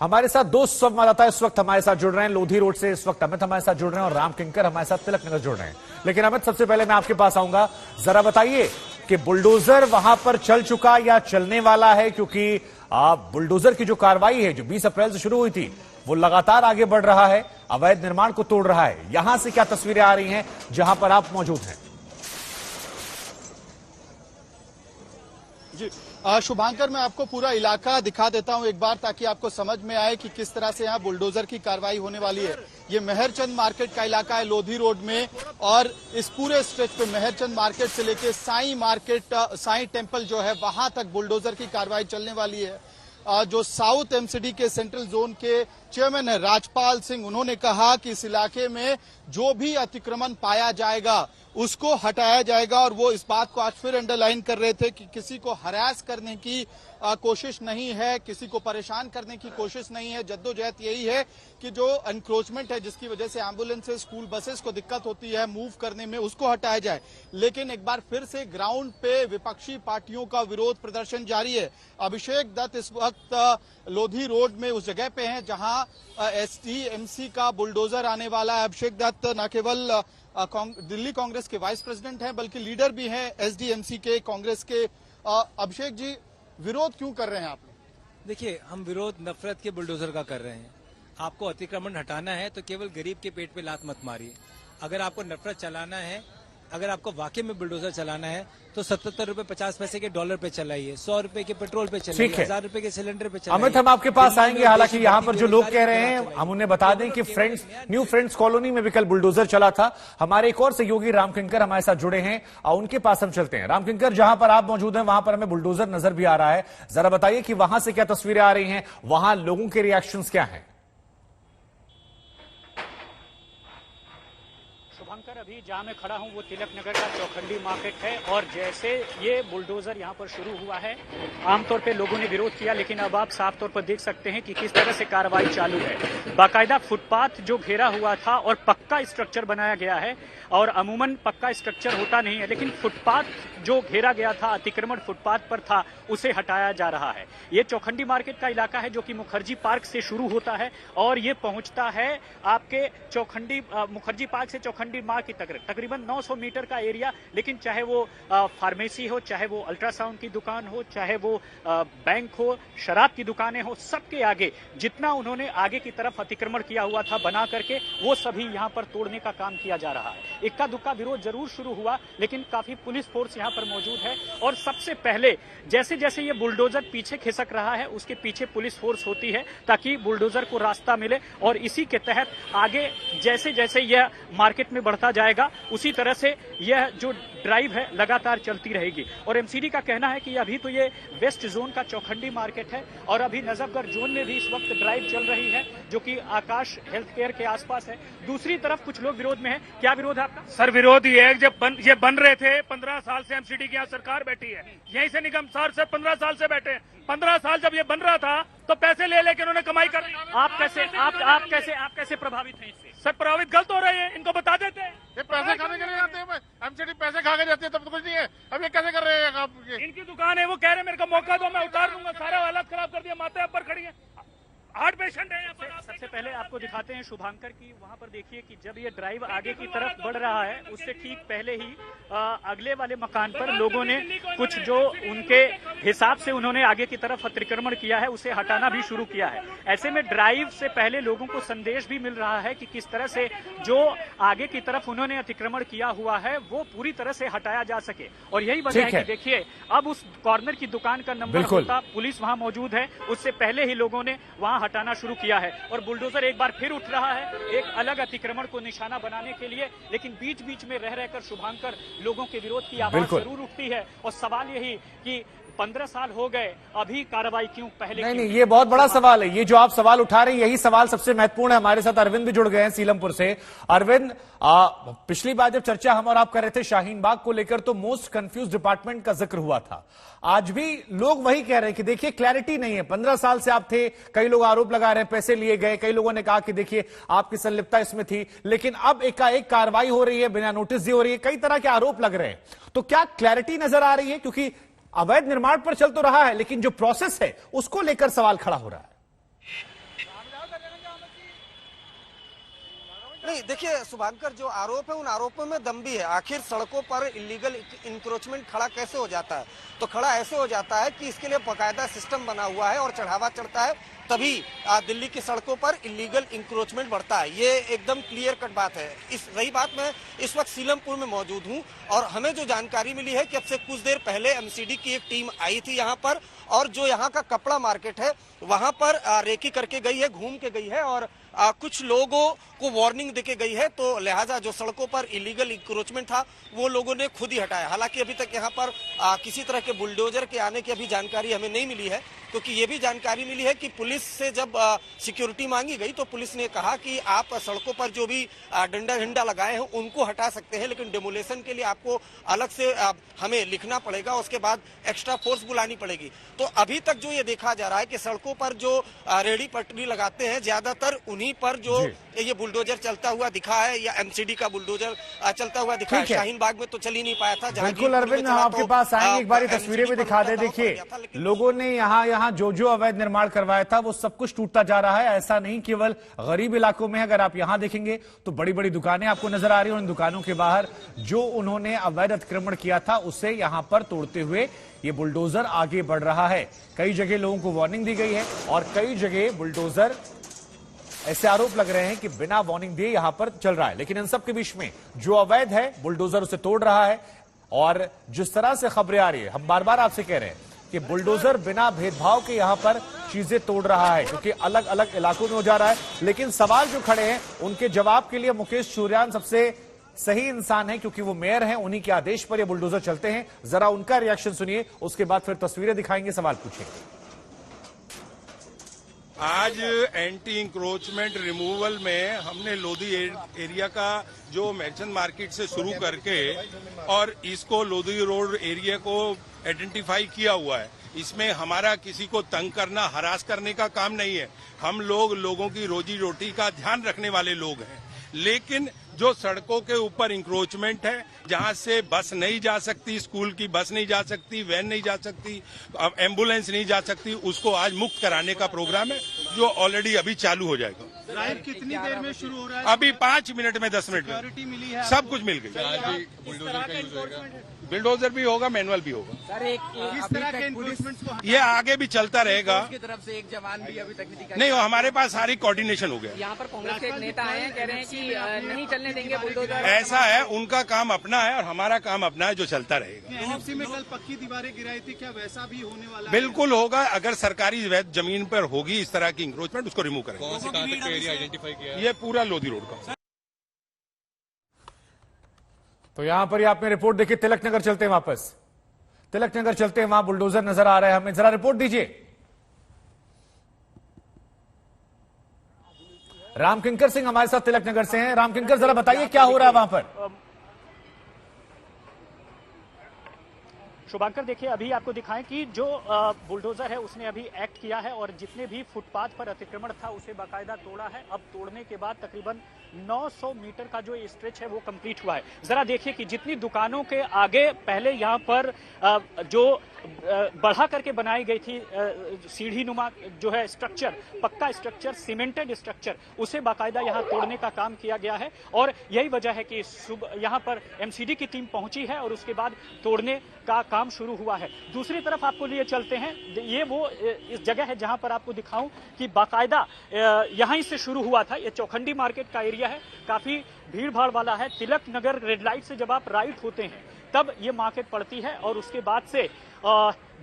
हमारे साथ 2 संवाददाता इस वक्त हमारे साथ जुड़ रहे हैं। लोधी रोड से इस वक्त अमित हमारे साथ जुड़ रहे हैं और राम किंकर हमारे साथ तिलक नगर जुड़ रहे हैं। लेकिन अमित, सबसे पहले मैं आपके पास आऊंगा, जरा बताइए कि बुलडोजर वहां पर चल चुका या चलने वाला है? क्योंकि बुलडोजर की जो कार्रवाई है जो 20 अप्रैल से शुरू हुई थी वो लगातार आगे बढ़ रहा है, अवैध निर्माण को तोड़ रहा है। यहां से क्या तस्वीरें आ रही हैं जहां पर आप मौजूद हैं? जी शुभांकर, मैं आपको पूरा इलाका दिखा देता हूं एक बार, ताकि आपको समझ में आए कि किस तरह से यहाँ बुलडोजर की कार्रवाई होने वाली है। ये मेहरचंद मार्केट का इलाका है लोधी रोड में, और इस पूरे स्ट्रेच पे मेहरचंद मार्केट से लेके साईं मार्केट, साईं टेम्पल जो है वहां तक बुलडोजर की कार्रवाई चलने वाली है। जो साउथ एमसीडी के सेंट्रल जोन के चेयरमैन है राजपाल सिंह, उन्होंने कहा कि इस इलाके में जो भी अतिक्रमण पाया जाएगा उसको हटाया जाएगा। और वो इस बात को आज फिर अंडरलाइन कर रहे थे कि किसी को हरास करने की कोशिश नहीं है, किसी को परेशान करने की कोशिश नहीं है। जद्दोजहद यही है कि जो एनक्रोचमेंट है जिसकी वजह से एम्बुलेंसेस, स्कूल बसेस को दिक्कत होती है मूव करने में, उसको हटाया जाए। लेकिन एक बार फिर से ग्राउंड पे विपक्षी पार्टियों का विरोध प्रदर्शन जारी है। अभिषेक दत्त इस वक्त लोधी रोड में उस जगह पे हैं जहां एसडीएमसी का बुलडोजर आने वाला है। अभिषेक दत्त न केवल दिल्ली कांग्रेस के वाइस प्रेसिडेंट हैं बल्कि लीडर भी हैं एसडीएमसी के, कांग्रेस के। अभिषेक जी, विरोध क्यों कर रहे हैं आप? देखिए, हम विरोध नफरत के बुलडोजर का कर रहे हैं। आपको अतिक्रमण हटाना है तो केवल गरीब के पेट पे लात मत मारिए। अगर आपको नफरत चलाना है, अगर आपको वाकई में बुलडोजर चलाना है तो 77 रुपए 50 पैसे के डॉलर पे चलाइए, 100 रुपए के पेट्रोल पे चलाइए, 1000 रुपए के सिलेंडर पे चलाइए। अमित, हम आपके पास आएंगे। हालांकि यहाँ पर जो लोग कह रहे हैं, हम उन्हें बता दें कि न्यू फ्रेंड्स कॉलोनी में भी कल बुलडोजर चला था। हमारे एक और सहयोगी राम किंकर हमारे साथ जुड़े हैं और उनके पास हम चलते हैं। राम किंकर, जहां पर आप मौजूद हैं वहां पर हमें बुलडोजर नजर भी आ रहा है। जरा बताइए कि वहां से क्या तस्वीरें आ रही हैं, वहां लोगों के रिएक्शंस क्या हैं? अभी जहां मैं खड़ा हूं वो तिलक नगर का चौखंडी मार्केट है, और जैसे ये बुलडोजर यहां पर शुरू हुआ है, आमतौर पे लोगों ने विरोध किया, लेकिन अब आप साफ तौर पर देख सकते हैं कि किस तरह से कार्रवाई चालू है। बाकायदा फुटपाथ जो घेरा हुआ था और पक्का स्ट्रक्चर बनाया गया है, और अमूमन पक्का स्ट्रक्चर होता नहीं है, लेकिन फुटपाथ जो घेरा गया था, अतिक्रमण फुटपाथ पर था, उसे हटाया जा रहा है। ये चौखंडी मार्केट का इलाका है जो कि मुखर्जी पार्क से शुरू होता है और ये पहुंचता है आपके मुखर्जी पार्क से चौखंडी मार्ग की तकरीबन 900 मीटर का एरिया। लेकिन चाहे वो फार्मेसी हो, चाहे वो अल्ट्रासाउंड की दुकान हो, चाहे वो बैंक हो, शराब की दुकानें हो, सबके आगे जितना उन्होंने आगे की तरफ अतिक्रमण किया हुआ था बना करके, वो सभी यहां पर तोड़ने का काम किया जा रहा है। इक्का दुक्का विरोध जरूर शुरू हुआ, लेकिन काफी पुलिस फोर्स यहां पर मौजूद है। और सबसे पहले जैसे जैसे ये बुलडोजर पीछे खिसक रहा है, उसके पीछे पुलिस फोर्स होती है ताकि बुलडोजर को रास्ता मिले, और इसी के तहत आगे जैसे जैसे यह मार्केट में बढ़ता जाएगा उसी तरह से यह जो ड्राइव है लगातार चलती रहेगी। और एमसीडी का कहना है कि अभी तो ये वेस्ट जोन का चौखंडी मार्केट है और अभी नजफगढ़ जोन में भी इस वक्त ड्राइव चल रही है जो कि आकाश हेल्थ केयर के आसपास है। दूसरी तरफ कुछ लोग विरोध में है। क्या विरोध है आपका? सर, विरोध ये है, जब ये बन रहे थे 15 साल से एमसीडी की यहाँ सरकार बैठी है, यहीं से निगम सर से 15 साल से बैठे हैं। 15 साल जब ये बन रहा था तो पैसे ले लेके उन्होंने कमाई कर ली। आप कैसे प्रभावित हैं इससे? सर प्रभावित गलत हो रहे हैं, इनको बता देते हैं। ये पैसे खाने के लिए जाते हैं, एमसीडी पैसे खा के जाती है, तब तो कुछ नहीं है। अब ये कैसे कर रहे हैं आप? इनकी दुकान है, वो कह रहे हैं मेरे को मौका दो, मैं उतार दूंगा। सारा हालत खराब कर दिया, माता पर खड़ी है, हार्ट पेशेंट है। सबसे पहले आपको दिखाते हैं शुभांकर की, वहां पर देखिए कि जब ये ड्राइव आगे की तरफ बढ़ रहा है, उससे ठीक पहले ही अगले वाले मकान पर लोगों ने कुछ जो उनके हिसाब से उन्होंने आगे की तरफ अतिक्रमण किया है उसे हटाना भी शुरू किया है। ऐसे में ड्राइव से पहले लोगों को संदेश भी मिल रहा है कि किस तरह से जो आगे की तरफ उन्होंने अतिक्रमण किया हुआ है वो पूरी तरह से हटाया जा सके। और यही वजह है कि देखिए अब उस कॉर्नर की दुकान का नंबर होता, पुलिस वहां मौजूद है, उससे पहले ही लोगों ने वहां हटाना शुरू किया है। और बुलडोजर एक बार फिर उठ रहा है एक अलग अतिक्रमण को निशाना बनाने के लिए, लेकिन बीच बीच में रह रहकर शुभांकर लोगों के विरोध की आवाज जरूर उठती है। और सवाल यही कि 15 साल हो गए, अभी कार्रवाई क्यों पहले? नहीं, ये बहुत बड़ा सवाल है। ये जो आप सवाल उठा रहे हैं यही सवाल सबसे महत्वपूर्ण है। हमारे साथ अरविंद भी जुड़ गए हैं सीलमपुर से। अरविंद, पिछली बार जब चर्चा हम और आप कर रहे थे शाहीन बाग को लेकर तो मोस्ट कंफ्यूज डिपार्टमेंट का जिक्र हुआ था। आज भी लोग वही कह रहे हैं कि देखिए क्लैरिटी नहीं है। 15 साल से आप थे, कई लोग आरोप लगा रहे हैं पैसे लिए गए, कई लोगों ने कहा कि देखिए आपकी संलिप्तता इसमें थी, लेकिन अब एकाएक कार्रवाई हो रही है, बिना नोटिस दिए हो रही है, कई तरह के आरोप लग रहे हैं। तो क्या क्लैरिटी नजर आ रही है? क्योंकि अवैध निर्माण पर चल तो रहा है, लेकिन जो प्रोसेस है उसको लेकर सवाल खड़ा हो रहा है। नहीं, देखिए शुभांकर, जो आरोप है उन आरोपों में दम भी है। आखिर सड़कों पर इलीगल इंक्रोचमेंट खड़ा कैसे हो जाता है? तो खड़ा ऐसे हो जाता है कि इसके लिए बाकायदा सिस्टम बना हुआ है और चढ़ावा चढ़ता है, तभी दिल्ली की सड़कों पर इलीगल इंक्रोचमेंट बढ़ता है। ये एकदम क्लियर कट बात है। रही बात, मैं इस वक्त सीलमपुर में मौजूद हूँ और हमें जो जानकारी मिली है कि अब से कुछ देर पहले एमसीडी की एक टीम आई थी यहाँ पर, और जो यहाँ का कपड़ा मार्केट है वहां पर रेकी करके गई है, घूम के गई है और कुछ लोगों को वार्निंग देके गई है। तो लिहाजा जो सड़कों पर इलीगल इंक्रोचमेंट था वो लोगों ने खुद ही हटाया। हालांकि अभी तक यहाँ पर किसी तरह के बुलडोजर के आने की अभी जानकारी हमें नहीं मिली है, क्योंकि ये भी जानकारी मिली है कि पुलिस से जब सिक्योरिटी मांगी गई तो पुलिस ने कहा कि आप सड़कों पर जो भी डंडा झंडा लगाए हैं उनको हटा सकते हैं, लेकिन डेमोलेशन के लिए आपको अलग से हमें लिखना पड़ेगा, उसके बाद एक्स्ट्रा फोर्स बुलानी पड़ेगी। तो अभी तक जो ये देखा जा रहा है कि सड़कों पर जो रेडी पटरी लगाते हैं ज्यादातर उन्हीं पर जो ये बुलडोजर चलता हुआ दिखा है या एमसीडी का बुलडोजर चलता हुआ दिखा है। शाहीन बाग में तो चल ही नहीं पाया था। बिल्कुल अरविंद, हम आपके पास आएंगे, एक बार तस्वीरें भी दिखा दे। देखिए लोगों ने यहाँ जो अवैध निर्माण करवाया था वो सब कुछ टूटता जा रहा है। ऐसा नहीं केवल गरीब इलाकों में, अगर आप यहां देखेंगे तो बड़ी बड़ी दुकानें आपको नजर आ रही हैं। उन दुकानों के बाहर जो उन्होंने अवैध अतिक्रमण किया था उसे यहां पर तोड़ते हुए ये बुलडोजर आगे बढ़ रहा है। कई जगह लोगों को वार्निंग दी गई है और कई जगह बुलडोजर ऐसे आरोप लग रहे हैं कि बिना वार्निंग दिए यहां पर चल रहा है। लेकिन इन सब के बीच में जो अवैध है बुलडोजर उसे तोड़ रहा है। और जिस तरह से खबरें आ रही है, हम बार बार आपसे कह रहे हैं कि बुलडोजर बिना भेदभाव के यहां पर चीजें तोड़ रहा है, क्योंकि अलग अलग इलाकों में हो जा रहा है। लेकिन सवाल जो खड़े हैं उनके जवाब के लिए मुकेश सूर्यान सबसे सही इंसान है, क्योंकि वो मेयर हैं, उन्हीं के आदेश पर ये बुलडोजर चलते हैं। जरा उनका रिएक्शन सुनिए, उसके बाद फिर तस्वीरें दिखाएंगे, सवाल पूछेंगे। आज एंटी इंक्रोचमेंट रिमूवल में हमने लोधी एरिया का जो मर्चेंट मार्केट से शुरू करके और इसको लोधी रोड एरिया को आइडेंटिफाई किया हुआ है। इसमें हमारा किसी को तंग करना, हरास करने का काम नहीं है। हम लोगों की रोजी रोटी का ध्यान रखने वाले लोग हैं। लेकिन जो सड़कों के ऊपर इंक्रोचमेंट है, जहां से बस नहीं जा सकती, स्कूल की बस नहीं जा सकती, वैन नहीं जा सकती, एम्बुलेंस नहीं जा सकती, उसको आज मुक्त कराने का प्रोग्राम है, जो ऑलरेडी अभी चालू हो जाएगा। ड्राइव कितनी देर में शुरू हो रहा है? अभी 5 मिनट में, 10 मिनट में मिली है, सब कुछ मिल गई। बुलडोजर भी होगा, मैनुअल भी होगा। सर किस तरह के एनफोर्समेंट को ये आगे भी चलता रहेगा। की तरफ से एक जवान भी अभी तक नहीं, हमारे पास सारी कोऑर्डिनेशन हो गया। यहाँ पर कांग्रेस के एक नेता आए हैं, कह रहे हैं कि नहीं चलने देंगे बुलडोजर। ऐसा है, उनका काम अपना है और हमारा काम अपना है, जो चलता रहेगा। एनएफसी में कल पक्की दीवारें गिराई थी, क्या वैसा भी होने वाला है? बिल्कुल होगा। अगर सरकारी जमीन पर होगी इस तरह की इंक्रोचमेंट, उसको रिमूव करेंगे। कौन से कहां तक का एरिया आइडेंटिफाई किया है? ये पूरा लोधी रोड का। तो यहां पर आपने रिपोर्ट देखी, तिलक नगर चलते हैं, वापस तिलक नगर चलते हैं, वहां बुलडोजर नजर आ रहा है हमें, जरा रिपोर्ट दीजिए। राम किंकर सिंह हमारे साथ तिलक नगर से हैं। राम किंकर, जरा बताइए क्या हो रहा है वहां पर। शुभांकर देखिए, अभी आपको दिखाएं कि जो बुलडोजर है उसने अभी एक्ट किया है और जितने भी फुटपाथ पर अतिक्रमण था उसे बाकायदा तोड़ा है। अब तोड़ने के बाद तकरीबन 900 मीटर का जो स्ट्रेच है वो कंप्लीट हुआ है। जरा देखिए कि जितनी दुकानों के आगे पहले यहाँ पर जो बढ़ा करके बनाई गई थी सीढ़ी नुमा जो है स्ट्रक्चर, पक्का स्ट्रक्चर, सीमेंटेड स्ट्रक्चर, उसे बाकायदा यहाँ तोड़ने का काम किया गया है और यही वजह है कि यहाँ पर एमसीडी की टीम पहुंची है और उसके बाद तोड़ने का काम शुरू हुआ है। दूसरी तरफ आपको लिए चलते हैं, ये वो इस जगह है जहां पर आपको दिखाऊं कि बाकायदा यहीं से शुरू हुआ था। ये चौखंडी मार्केट का एरिया है, काफी भीड़ भाड़ वाला है। तिलक नगर रेड लाइट से जब आप राइट होते हैं तब ये मार्केट पड़ती है और उसके बाद से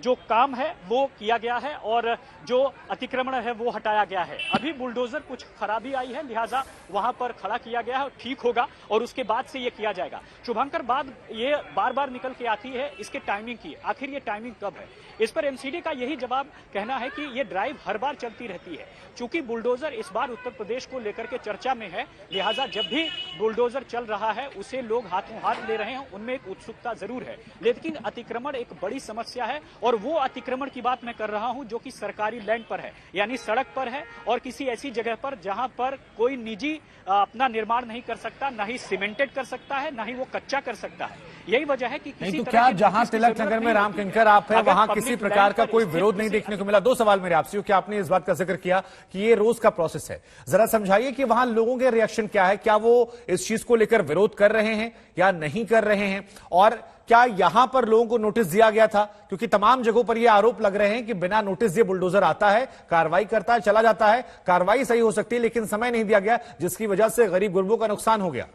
जो काम है वो किया गया है और जो अतिक्रमण है वो हटाया गया है। अभी बुलडोजर कुछ खराबी आई है, लिहाजा वहां पर खड़ा किया गया है, ठीक होगा और उसके बाद से ये किया जाएगा। शुभंकर, बात ये बार बार निकल के आती है इसके टाइमिंग की, आखिर ये टाइमिंग कब है? इस पर एमसीडी का यही जवाब कहना है कि ये ड्राइव हर बार चलती रहती है। चूंकि बुलडोजर इस बार उत्तर प्रदेश को लेकर के चर्चा में है, लिहाजा जब भी बुलडोजर चल रहा है उसे लोग हाथों हाथ ले रहे हैं, उनमें एक उत्सुकता जरूर है। लेकिन अतिक्रमण एक बड़ी समस्या है और वो अतिक्रमण की बात मैं कर रहा हूं जो कि सरकारी लैंड पर है, यानी सड़क पर है और किसी ऐसी जगह पर जहां पर कोई निजी अपना निर्माण नहीं कर सकता, ना ही सीमेंटेड कर सकता है, ना ही वो कच्चा कर सकता है। यही वजह है कि किसी तो क्या जहां तिलक नगर में राम किंकर आप है वहां किसी प्रकार का कोई विरोध नहीं देखने को मिला? दो सवाल मेरे आपसे, कि आपने इस बात का जिक्र किया कि ये रोज का प्रोसेस है, जरा समझाइए कि वहां लोगों के रिएक्शन क्या है, क्या वो इस चीज को लेकर विरोध कर रहे हैं या नहीं कर रहे हैं, और क्या यहां पर लोगों को नोटिस दिया गया था? क्योंकि तमाम जगहों पर यह आरोप लग रहे हैं कि बिना नोटिस दिए बुलडोजर आता है, कार्रवाई करता है, चला जाता है। कार्रवाई सही हो सकती है लेकिन समय नहीं दिया गया, जिसकी वजह से गरीब गुरबों का नुकसान हो गया।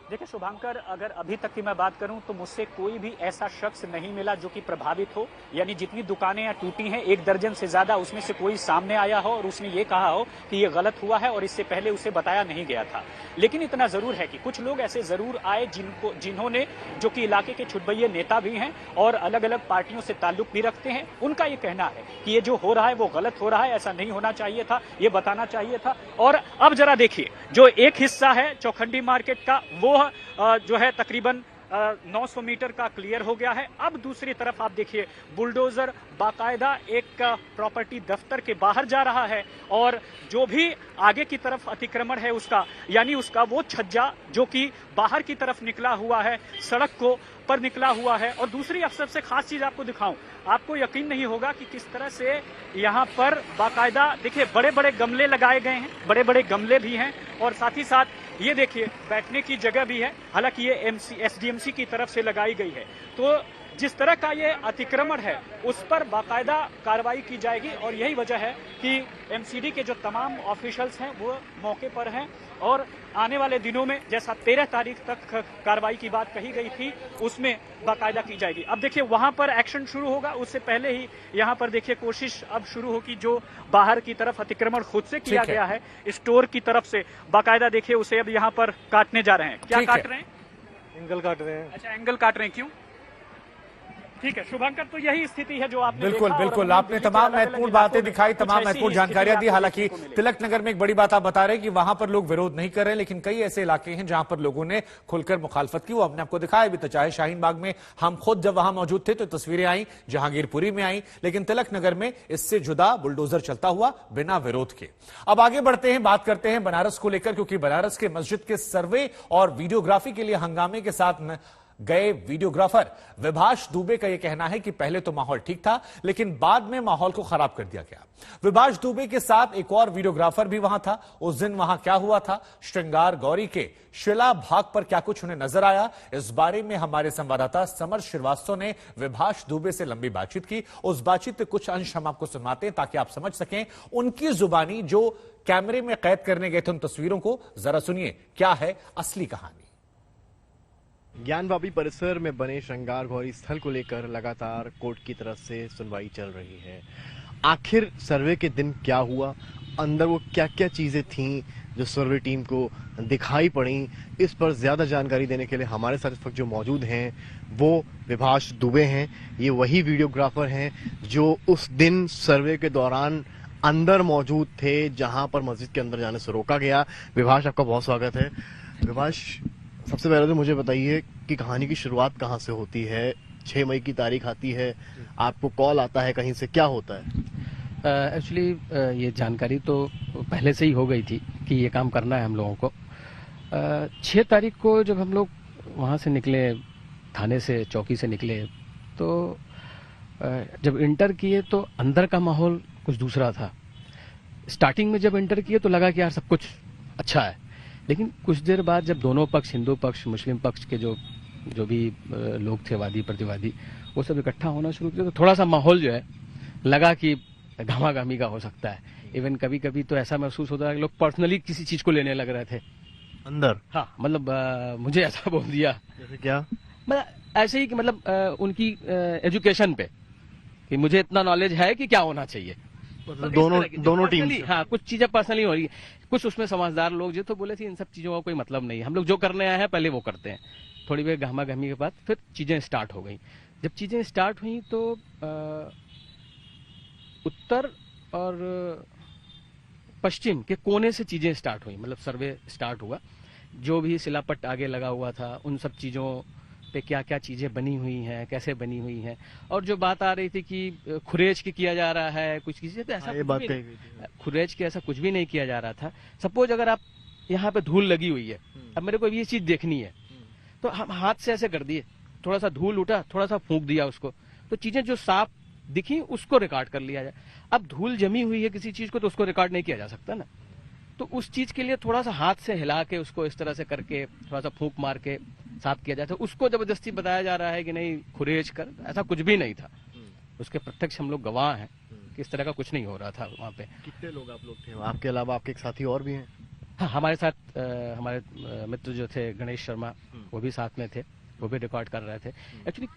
देखिए शुभांकर, अगर अभी तक की मैं बात करूं तो मुझसे कोई भी ऐसा शख्स नहीं मिला जो कि प्रभावित हो, यानी जितनी दुकानें या टूटी हैं 1 दर्जन से ज्यादा, उसमें से कोई सामने आया हो और उसने ये कहा हो कि ये गलत हुआ है और इससे पहले उसे बताया नहीं गया था। लेकिन इतना जरूर है कि कुछ लोग ऐसे जरूर आए जिन्होंने, जो कि इलाके के छुटभैये नेता भी हैं और अलग अलग पार्टियों से ताल्लुक भी रखते हैं, उनका ये कहना है कि ये जो हो रहा है वो गलत हो रहा है, ऐसा नहीं होना चाहिए था, ये बताना चाहिए था। और अब जरा देखिए, जो एक हिस्सा है चौखंडी मार्केट का वो जो है तकरीबन 900 मीटर का क्लियर हो गया है। अब दूसरी तरफ आप देखिए, बुलडोजर बाकायदा एक प्रॉपर्टी दफ्तर के बाहर जा रहा है और जो भी आगे की तरफ अतिक्रमण है उसका, यानी उसका वो छज्जा जो कि बाहर की तरफ निकला हुआ है, सड़क को पर निकला हुआ है। और दूसरी अब सबसे खास चीज आपको दिखाऊं, आपको यकीन नहीं होगा कि किस तरह से यहाँ पर बाकायदा देखिए बड़े बड़े गमले लगाए गए हैं, बड़े बड़े गमले भी हैं और साथ ही साथ ये देखिए बैठने की जगह भी है, हालांकि ये एसडीएमसी की तरफ से लगाई गई है। तो जिस तरह का ये अतिक्रमण है उस पर बाकायदा कार्रवाई की जाएगी और यही वजह है कि एमसीडी के जो तमाम ऑफिशियल्स हैं वो मौके पर हैं और आने वाले दिनों में जैसा 13 तारीख तक कार्रवाई की बात कही गई थी उसमें बाकायदा की जाएगी। अब देखिए वहां पर एक्शन शुरू होगा, उससे पहले ही यहाँ पर देखिए कोशिश अब शुरू होगी, जो बाहर की तरफ अतिक्रमण खुद से किया गया है स्टोर की तरफ से, बाकायदा देखिए उसे अब यहाँ पर काटने जा रहे हैं। क्या काट रहे हैं? एंगल काट रहे हैं। अच्छा, एंगल काट रहे हैं, क्यों? ठीक है शुभंकर, तो यही स्थिति है जो आपने बिल्कुल बिल्कुल आपने तमाम महत्वपूर्ण बातें दिखाई, तमाम महत्वपूर्ण जानकारियां दी। हालांकि तिलक नगर में एक बड़ी बात आप बता रहे हैं कि वहां पर लोग विरोध नहीं कर रहे, लेकिन कई ऐसे इलाके हैं जहां पर लोगों ने खुलकर मुखालफत की, वो हमने आपको दिखाया भी था। चाहे शाहीन बाग में हम खुद जब वहां मौजूद थे तो तस्वीरें आई, जहांगीरपुरी में आई, लेकिन तिलक नगर में इससे जुदा बुलडोजर चलता हुआ बिना विरोध के। अब आगे बढ़ते हैं, बात करते हैं बनारस को लेकर, क्योंकि बनारस के मस्जिद के सर्वे और वीडियोग्राफी के लिए हंगामे के साथ गए वीडियोग्राफर विभाष दुबे का यह कहना है कि पहले तो माहौल ठीक था लेकिन बाद में माहौल को खराब कर दिया गया। विभाष दुबे के साथ एक और वीडियोग्राफर भी वहां था। उस दिन वहां क्या हुआ था, श्रृंगार गौरी के शिला भाग पर क्या कुछ उन्हें नजर आया, इस बारे में हमारे संवाददाता समर श्रीवास्तव ने विभाष दुबे से लंबी बातचीत की। उस बातचीत के कुछ अंश हम आपको सुनाते हैं ताकि आप समझ सकें उनकी जुबानी, जो कैमरे में कैद करने गए थे उन तस्वीरों को। जरा सुनिए क्या है असली कहानी। ज्ञानवापी परिसर में बने श्रृंगार गौरी स्थल को लेकर लगातार कोर्ट की तरफ से सुनवाई चल रही है। आखिर सर्वे के दिन क्या हुआ, अंदर वो क्या क्या चीजें थीं जो सर्वे टीम को दिखाई पड़ी, इस पर ज्यादा जानकारी देने के लिए हमारे साथ इस वक्त जो मौजूद हैं वो विभाष दुबे हैं। ये वही वीडियोग्राफर हैं जो उस दिन सर्वे के दौरान अंदर मौजूद थे जहां पर मस्जिद के अंदर जाने से रोका गया। विभाष, आपका बहुत स्वागत है। विभाष, सबसे पहले तो मुझे बताइए कि कहानी की शुरुआत कहाँ से होती है? 6 मई की तारीख आती है, आपको कॉल आता है कहीं से, क्या होता है? एक्चुअली ये जानकारी तो पहले से ही हो गई थी कि ये काम करना है हम लोगों को। 6 तारीख को जब हम लोग वहाँ से निकले, थाने से, चौकी से निकले, तो जब इंटर किए तो अंदर का माहौल कुछ दूसरा था। स्टार्टिंग में जब इंटर किए तो लगा कि यार सब कुछ अच्छा है, लेकिन कुछ देर बाद जब दोनों पक्ष, हिंदू पक्ष, मुस्लिम पक्ष के जो भी लोग थे, वादी प्रतिवादी, वो सब इकट्ठा होना शुरू किया, तो थोड़ा सा माहौल जो है लगा कि घमाघमी का हो सकता है। इवन कभी कभी तो ऐसा महसूस होता है कि लोग पर्सनली किसी चीज को लेने लग रहे थे अंदर। हाँ, मतलब मुझे ऐसा बोल दिया। जैसे क्या? मतलब ऐसे ही कि मतलब उनकी एजुकेशन पे कि मुझे इतना नॉलेज है कि क्या होना चाहिए। मतलब दोनों टीम। हाँ, कुछ चीजें पर्सनली हो रही है। कुछ उसमें समझदार लोग जो तो बोले थे इन सब चीजों का कोई मतलब नहीं है, हम लोग जो करने आए हैं पहले वो करते हैं। थोड़ी देर गहमा-गहमी के बाद फिर चीजें स्टार्ट हो गई। जब चीजें स्टार्ट हुई तो उत्तर और पश्चिम के कोने से चीजें स्टार्ट हुई, मतलब सर्वे स्टार्ट हुआ। जो भी शिलापट्ट आगे लगा हुआ था उन सब चीजों पे क्या क्या चीजें बनी हुई हैं, कैसे बनी हुई हैं, और जो बात आ रही थी कि खुरेज की किया जा रहा है कुछ किसी, तो ऐसा ये बात कही गई थी। खुरेज के ऐसा कुछ भी नहीं किया जा रहा था। सपोज अगर आप यहाँ पे धूल लगी हुई है, अब मेरे को ये चीज देखनी है, तो हम हाथ से ऐसे कर दिए, थोड़ा सा धूल उठा, थोड़ा सा फूंक दिया उसको, तो चीजें जो साफ दिखी उसको रिकॉर्ड कर लिया जाए। अब धूल जमी हुई है किसी चीज को, तो उसको रिकॉर्ड नहीं किया जा सकता ना, तो उस चीज के लिए थोड़ा सा हाथ से हिला के उसको इस तरह से करके थोड़ा सा फूंक मार के साफ किया जाता है। उसको जबरदस्ती बताया जा रहा है कि नहीं खुरेज कर, ऐसा कुछ भी नहीं था। उसके प्रत्यक्ष हम लोग गवाह हैं कि इस तरह का कुछ नहीं हो रहा था वहाँ पे। कितने लोग आप लोग थे? आपके अलावा आपके एक साथी और भी हैं? हाँ, हमारे साथ हमारे मित्र जो थे गणेश शर्मा, वो भी साथ में थे, वो भी रिकॉर्ड कर रहे थे। एक्चुअली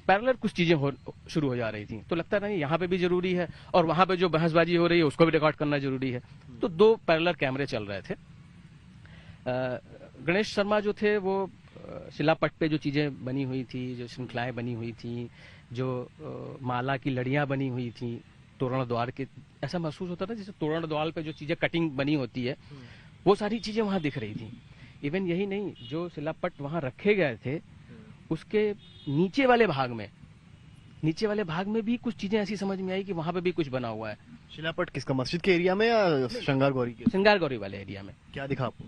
पैरेलल कुछ चीजें शुरू हो जा रही थी, तो लगता नहीं यहाँ पे भी जरूरी है और वहां पे जो बहसबाजी हो रही है उसको भी रिकॉर्ड करना जरूरी है, तो 2 पैरेलल कैमरे चल रहे थे। गणेश शर्मा जो थे वो शिलापट्ट पे जो चीजें बनी हुई थी, जो श्रृंखलाएं बनी हुई थी, जो माला की लड़ियां बनी हुई थी तोरण द्वार के, ऐसा महसूस होता था जैसे तोरण द्वार पे जो चीजें कटिंग बनी होती है, वो सारी चीजें वहां दिख रही थी। इवन यही नहीं, जो शिलापट्ट वहां रखे गए थे उसके नीचे वाले भाग में भी कुछ चीजें ऐसी समझ में आई कि वहां पे भी कुछ बना हुआ है। शिलापट्ट किसका, मस्जिद के एरिया में या श्रृंगार गौरी के? श्रृंगार गौरी वाले एरिया में। क्या दिखा आपको?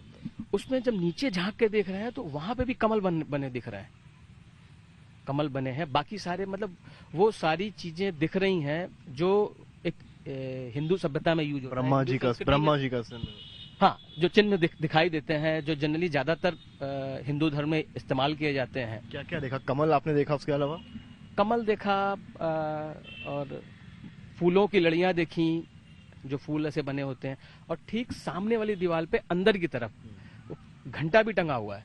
उसमें जब नीचे झांक के देख रहे हैं तो वहां पे भी कमल बने दिख रहे हैं, कमल बने हैं। बाकी सारे मतलब वो सारी चीजें दिख रही हैं जो एक हिंदू सभ्यता में यूज हो रहा है। ब्रह्मा जी का हाँ, जो चिन्ह दिखाई देते हैं, जो जनरली ज्यादातर हिंदू धर्म में इस्तेमाल किए जाते हैं। क्या क्या देखा? कमल आपने देखा, उसके अलावा? कमल देखा और फूलों की लड़ियां देखी, जो फूल ऐसे बने होते हैं, और ठीक सामने वाली दीवार पे अंदर की तरफ घंटा भी टंगा हुआ है।